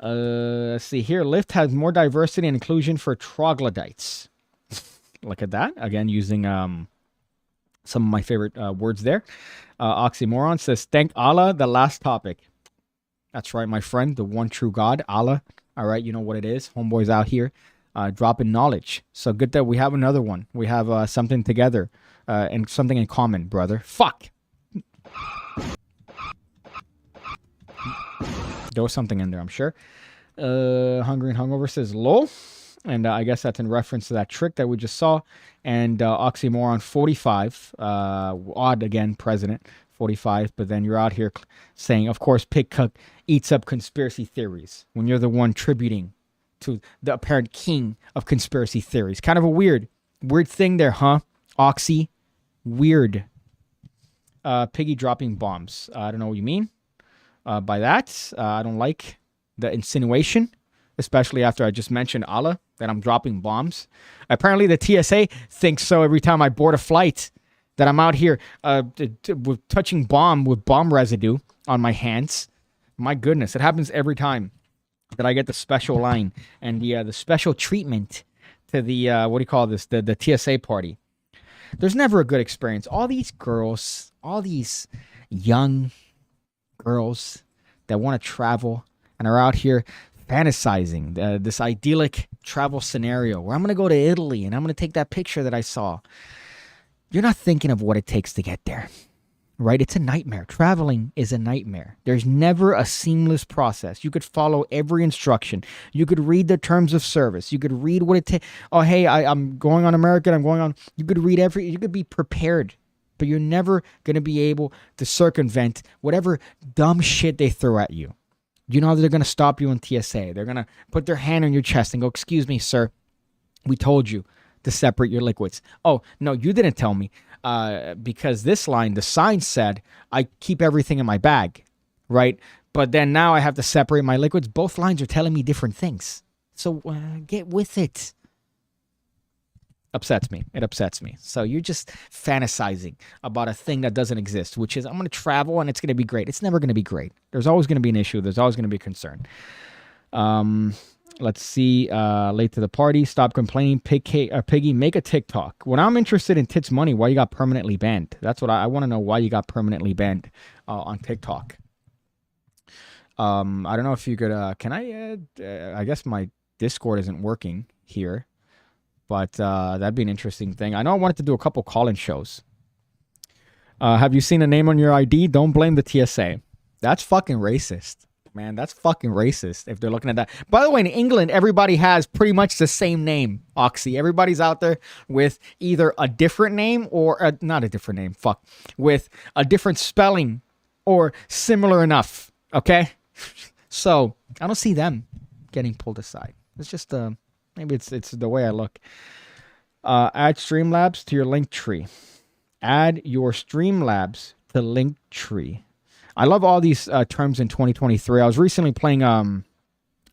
Let's see here. Lyft has more diversity and inclusion for troglodytes. Look at that. Again, using some of my favorite words there. Oxymoron says, thank Allah, the last topic. That's right, my friend. The one true God, Allah. All right, you know what it is. Homeboys out here dropping knowledge. So good that we have another one. We have something together and something in common, brother. Fuck. There was something in there, I'm sure. Hungry and Hungover says, lol. And I guess that's in reference to that trick that we just saw. And Oxymoron 45. Odd, again, president. 45. But then you're out here saying, of course, PigCake eats up conspiracy theories. When you're the one tributing to the apparent king of conspiracy theories. Kind of a weird thing there, huh? Oxy. Weird. Piggy dropping bombs. I don't know what you mean. By that, I don't like the insinuation, especially after I just mentioned Allah, that I'm dropping bombs. Apparently the TSA thinks so every time I board a flight, that I'm out here touching bomb with bomb residue on my hands. My goodness, it happens every time that I get the special line and the special treatment to the, what do you call this, the TSA party. There's never a good experience. All these girls, all these young girls that want to travel and are out here fantasizing this idyllic travel scenario where I'm going to go to Italy and I'm going to take that picture that I saw. You're not thinking of what it takes to get there. right? It's a nightmare. Traveling is a nightmare. There's never a seamless process. You could follow every instruction. You could read the terms of service. You could read what it takes. Oh, hey, I'm going on American. I'm going on. You could read you could be prepared, but you're never going to be able to circumvent whatever dumb shit they throw at you. You know how they're going to stop you in TSA. They're going to put their hand on your chest and go, excuse me, sir. We told you to separate your liquids. Oh, no, you didn't tell me. Because this line, the sign said, I keep everything in my bag, right? But then now I have to separate my liquids. Both lines are telling me different things. So get with it. Upsets me. It upsets me. So you're just fantasizing about a thing that doesn't exist, which is I'm going to travel and it's going to be great. It's never going to be great. There's always going to be an issue. There's always going to be a concern. Let's see. Late to the party. Stop complaining. Piggy, make a TikTok. When I'm interested in tits money, why you got permanently banned? That's what I want to know. Why you got permanently banned on TikTok? I don't know if you could. Can I? I guess my Discord isn't working here, but that'd be an interesting thing. I know I wanted to do a couple call-in shows. Have you seen a name on your ID? Don't blame the TSA. That's fucking racist. Man, that's fucking racist if they're looking at that. By the way, in England, everybody has pretty much the same name, Oxy. Everybody's out there with either a different name or not a different name, with a different spelling or similar enough, okay? So, I don't see them getting pulled aside. It's just, maybe it's the way I look. Add Streamlabs to your link tree. Add your Streamlabs to link tree. I love all these terms in 2023. I was recently playing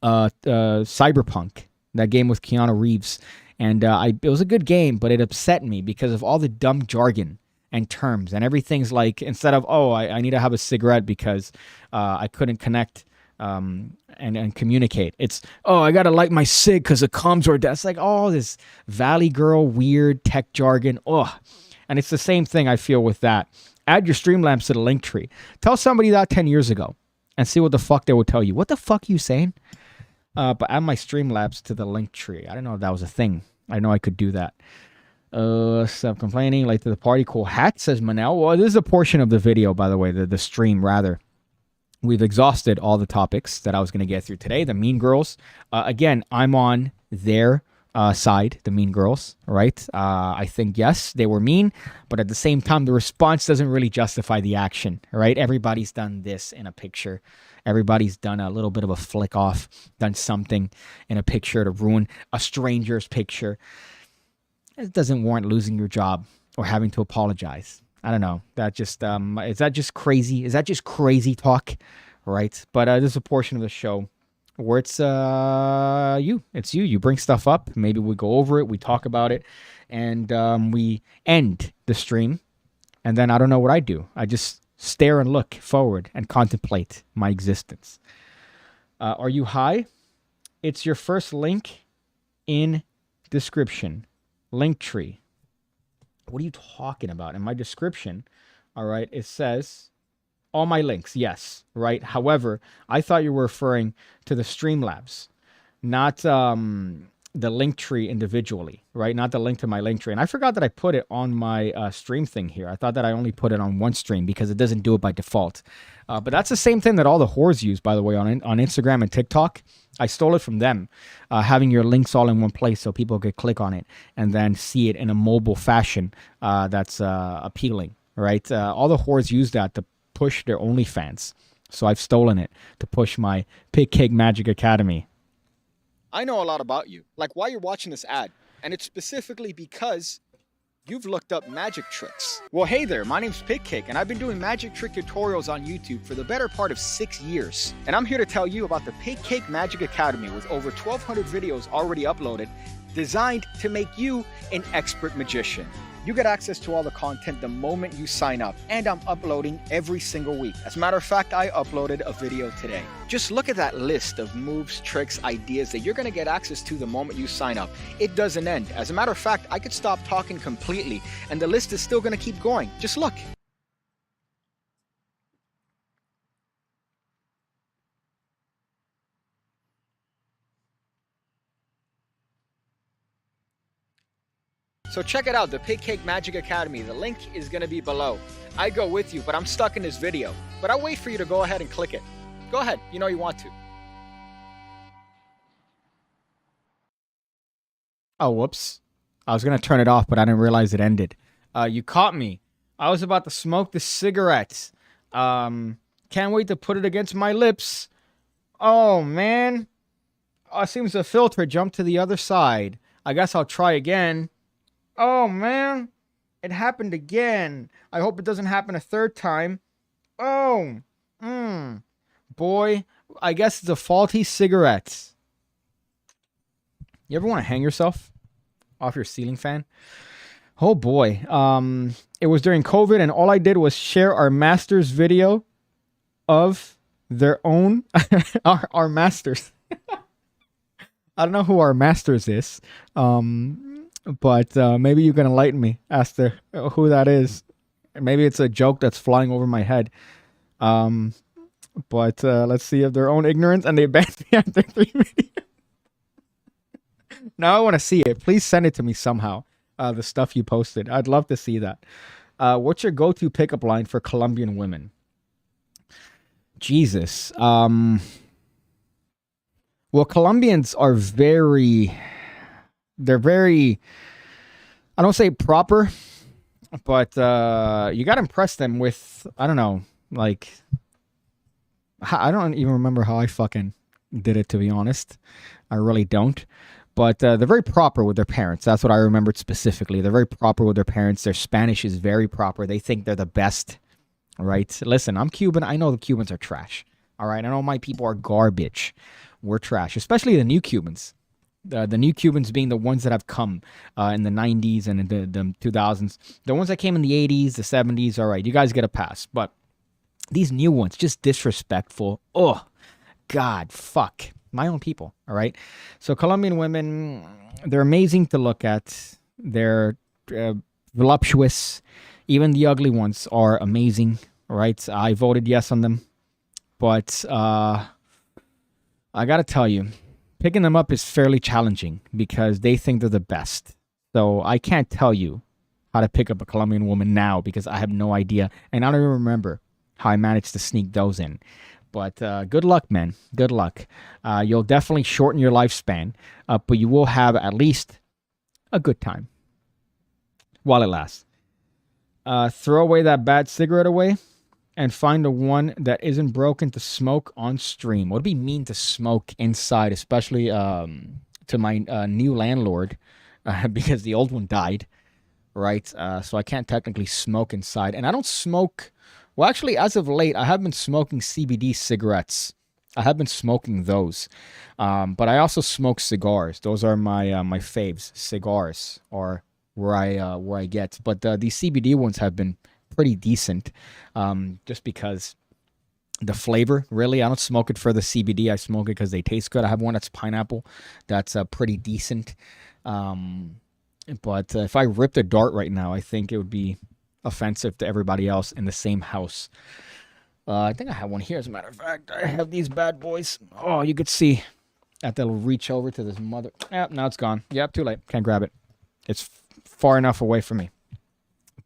Cyberpunk, that game with Keanu Reeves, and it was a good game, but it upset me because of all the dumb jargon and terms, and everything's like, instead of, I need to have a cigarette because I couldn't connect and communicate. It's, I got to light my cig because the comms were dead. It's like all this Valley Girl weird tech jargon. And it's the same thing I feel with that. Add your Streamlabs to the link tree. Tell somebody that 10 years ago and see what the fuck they would tell you. What the fuck are you saying? But add my Streamlabs to the link tree. I don't know if that was a thing. I know I could do that. Stop complaining. Late to the party. Cool hat, says Manel. Well, this is a portion of the video, by the way, the stream, rather. We've exhausted all the topics that I was going to get through today. The Mean Girls. Again, I'm on their side, the Mean Girls, right? I think, yes, they were mean, but at the same time, the response doesn't really justify the action, right? Everybody's done this in a picture. Everybody's done a little bit of a flick off, done something in a picture to ruin a stranger's picture. It doesn't warrant losing your job or having to apologize. I don't know. That just, is that just crazy? Is that just crazy talk? Right? But this is a portion of the show where it's you bring stuff up, maybe we go over it, we talk about it, and we end the stream, and then I don't know what I do. I just stare and look forward and contemplate my existence. Are you high? It's your first link in description. Linktree. What are you talking about? In my description, all right, it says all my links, yes, right? However, I thought you were referring to the Streamlabs, not the link tree individually, right? Not the link to my link tree. And I forgot that I put it on my stream thing here. I thought that I only put it on one stream because it doesn't do it by default. But that's the same thing that all the whores use, by the way, on Instagram and TikTok. I stole it from them, having your links all in one place so people could click on it and then see it in a mobile fashion that's appealing, right? All the whores use that to push their OnlyFans. So I've stolen it to push my PigCake Magic Academy. I know a lot about you, like why you're watching this ad, and it's specifically because you've looked up magic tricks. Well, hey there, my name's PigCake, and I've been doing magic trick tutorials on YouTube for the better part of 6 years. And I'm here to tell you about the PigCake Magic Academy with over 1,200 videos already uploaded, designed to make you an expert magician. You get access to all the content the moment you sign up, and I'm uploading every single week. As a matter of fact, I uploaded a video today. Just look at that list of moves, tricks, ideas that you're gonna get access to the moment you sign up. It doesn't end. As a matter of fact, I could stop talking completely, and the list is still gonna keep going. Just look. So check it out, the PigCake Magic Academy. The link is going to be below. I go with you, but I'm stuck in this video. But I'll wait for you to go ahead and click it. Go ahead, you know you want to. Oh, whoops. I was going to turn it off, but I didn't realize it ended. You caught me. I was about to smoke the cigarette. Can't wait to put it against my lips. Oh, man. Oh, it seems the filter jumped to the other side. I guess I'll try again. Oh, man. It happened again. I hope it doesn't happen a third time. Oh. Boy, I guess it's a faulty cigarette. You ever want to hang yourself off your ceiling fan? Oh, boy. It was during COVID, and all I did was share our master's video of their own... our masters. I don't know who our masters is. But maybe you can enlighten me as to who that is. Maybe it's a joke that's flying over my head. But let's see if their own ignorance, and they banned me after 3 videos. Now I want to see it. Please send it to me somehow. The stuff you posted. I'd love to see that. What's your go-to pickup line for Colombian women? Jesus. Well, Colombians are very... They're very, I don't say proper, but you got to impress them with, I don't know, like, I don't even remember how I fucking did it, to be honest. I really don't. But they're very proper with their parents. That's what I remembered specifically. They're very proper with their parents. Their Spanish is very proper. They think they're the best, right? Listen, I'm Cuban. I know the Cubans are trash, all right? I know my people are garbage. We're trash, especially the new Cubans. The new Cubans being the ones that have come in the 90s and in the 2000s. The ones that came in the 80s, the 70s, all right, you guys get a pass. But these new ones, just disrespectful. Oh, God, fuck. My own people, all right? So Colombian women, they're amazing to look at. They're voluptuous. Even the ugly ones are amazing, all right? I voted yes on them. But I got to tell you, picking them up is fairly challenging because they think they're the best. So I can't tell you how to pick up a Colombian woman now because I have no idea. And I don't even remember how I managed to sneak those in. But good luck, man. Good luck. You'll definitely shorten your lifespan, but you will have at least a good time while it lasts. Throw away that bad cigarette away and find the one that isn't broken to smoke on stream. What would be mean to smoke inside, especially to my new landlord, because the old one died, right? So I can't technically smoke inside. And I don't smoke... Well, actually, as of late, I have been smoking CBD cigarettes. I have been smoking those. But I also smoke cigars. Those are my faves. Cigars are where I get. But these CBD ones have been pretty decent, just because the flavor, really. I don't smoke it for the CBD. I smoke it because they taste good. I have one that's pineapple. That's pretty decent. But if I ripped a dart right now, I think it would be offensive to everybody else in the same house. I think I have one here, as a matter of fact. I have these bad boys. Oh, you could see that they'll reach over to this mother. Yep, now it's gone. Yep, too late. Can't grab it. It's far enough away from me.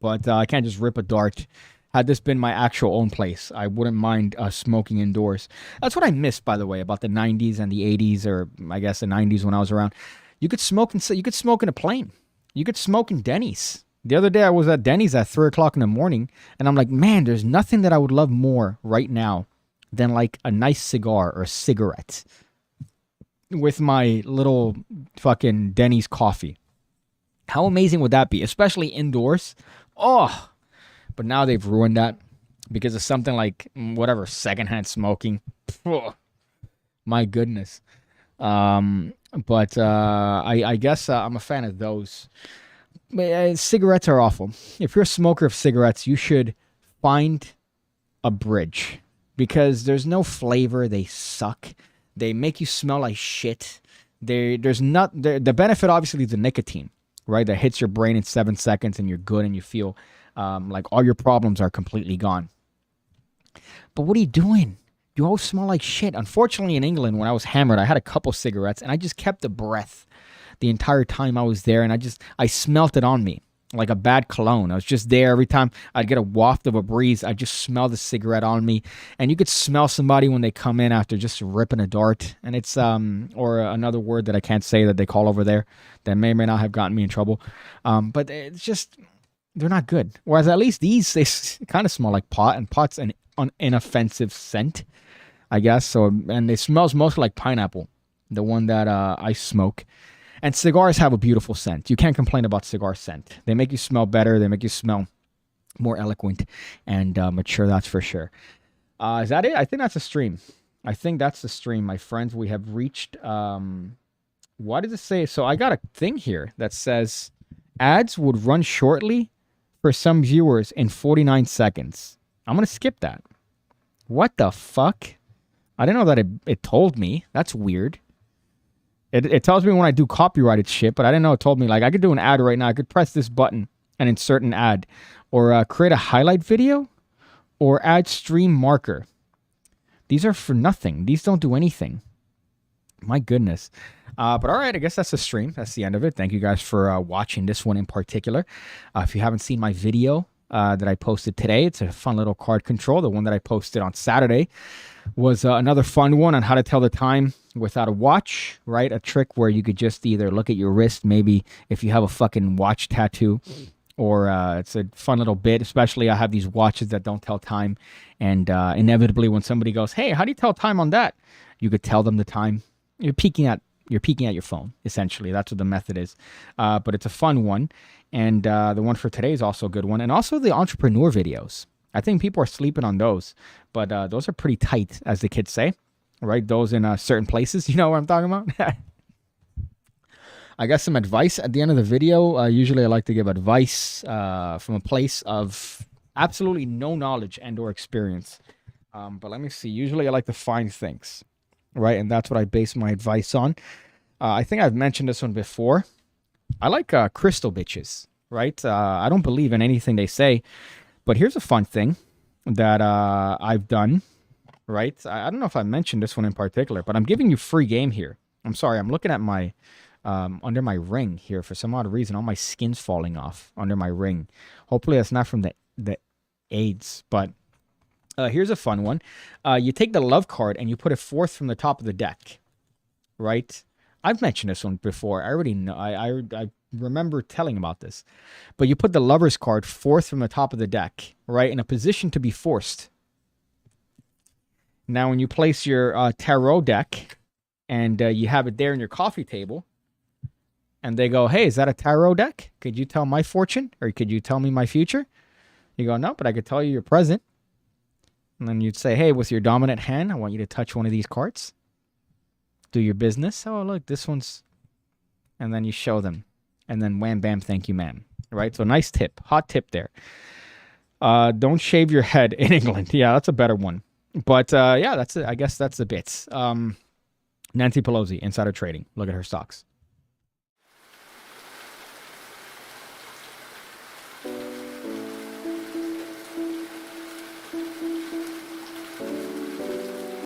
But I can't just rip a dart. Had this been my actual own place, I wouldn't mind smoking indoors. That's what I miss, by the way, about the 90s and the 80s, or I guess the 90s when I was around. You could smoke in a plane. You could smoke in Denny's. The other day I was at Denny's at 3 o'clock in the morning, and I'm like, man, there's nothing that I would love more right now than like a nice cigar or a cigarette with my little fucking Denny's coffee. How amazing would that be? Especially indoors. Oh, but now they've ruined that because of something like whatever, secondhand smoking. Oh, my goodness. But I guess I'm a fan of those. Cigarettes are awful. If you're a smoker of cigarettes, you should find a bridge because there's no flavor. They suck. They make you smell like shit. The benefit obviously is the nicotine, right? That hits your brain in 7 seconds and you're good and you feel like all your problems are completely gone. But what are you doing? You always smell like shit. Unfortunately, in England, when I was hammered, I had a couple cigarettes and I just kept the breath. the entire time I was there, and I smelt it on me like a bad cologne. I was just there every time I'd get a waft of a breeze. I just smell the cigarette on me, and you could smell somebody when they come in after just ripping a dart. And it's or another word that I can't say that they call over there that may or may not have gotten me in trouble. But it's just, they're not good. Whereas at least these, they kind of smell like pot, and pot's an inoffensive scent, I guess. So, and it smells mostly like pineapple, the one that I smoke. And cigars have a beautiful scent. You can't complain about cigar scent. They make you smell better. They make you smell more eloquent and mature, that's for sure. Is that it? I think that's a stream. I think that's the stream, my friends. We have reached... what does it say? So I got a thing here that says ads would run shortly for some viewers in 49 seconds. I'm going to skip that. What the fuck? I didn't know that it told me. That's weird. It tells me when I do copyrighted shit, but I didn't know it told me. Like, I could do an ad right now. I could press this button and insert an ad. Or create a highlight video. Or add stream marker. These are for nothing. These don't do anything. My goodness. But all right, I guess that's the stream. That's the end of it. Thank you guys for watching this one in particular. If you haven't seen my video that I posted today, it's a fun little card control. The one that I posted on Saturday was another fun one on how to tell the time without a watch, right? A trick where you could just either look at your wrist, maybe if you have a fucking watch tattoo, or it's a fun little bit. Especially I have these watches that don't tell time, and inevitably when somebody goes, hey, how do you tell time on that? You could tell them the time. You're peeking at your phone, essentially. That's what the method is. But it's a fun one. And the one for today is also a good one. And also the entrepreneur videos. I think people are sleeping on those. But those are pretty tight, as the kids say. Right? Those in certain places. You know what I'm talking about? I got some advice at the end of the video. Usually I like to give advice from a place of absolutely no knowledge and or experience. But let me see. Usually I like to find things. Right, and that's what I base my advice on. I think I've mentioned this one before. I like crystal bitches, right? I don't believe in anything they say, but here's a fun thing that I've done, right? I don't know if I mentioned this one in particular, but I'm giving you free game here. I'm sorry, I'm looking at my under my ring here for some odd reason. All my skin's falling off under my ring. Hopefully that's not from the AIDS, but... here's a fun one. You take the love card and you put it fourth from the top of the deck, right? I've mentioned this one before. I already know. I remember telling about this. But you put the lover's card fourth from the top of the deck, right? In a position to be forced. Now, when you place your tarot deck and you have it there in your coffee table, and they go, hey, is that a tarot deck? Could you tell my fortune? Or could you tell me my future? You go, no, but I could tell you your present. And then you'd say, hey, with your dominant hand, I want you to touch one of these cards. Do your business. Oh, look, this one's... And then you show them. And then wham, bam, thank you, ma'am. Right? So nice tip. Hot tip there. Don't shave your head in England. Yeah, that's a better one. But yeah, that's it. I guess that's the bits. Nancy Pelosi, insider trading. Look at her stocks.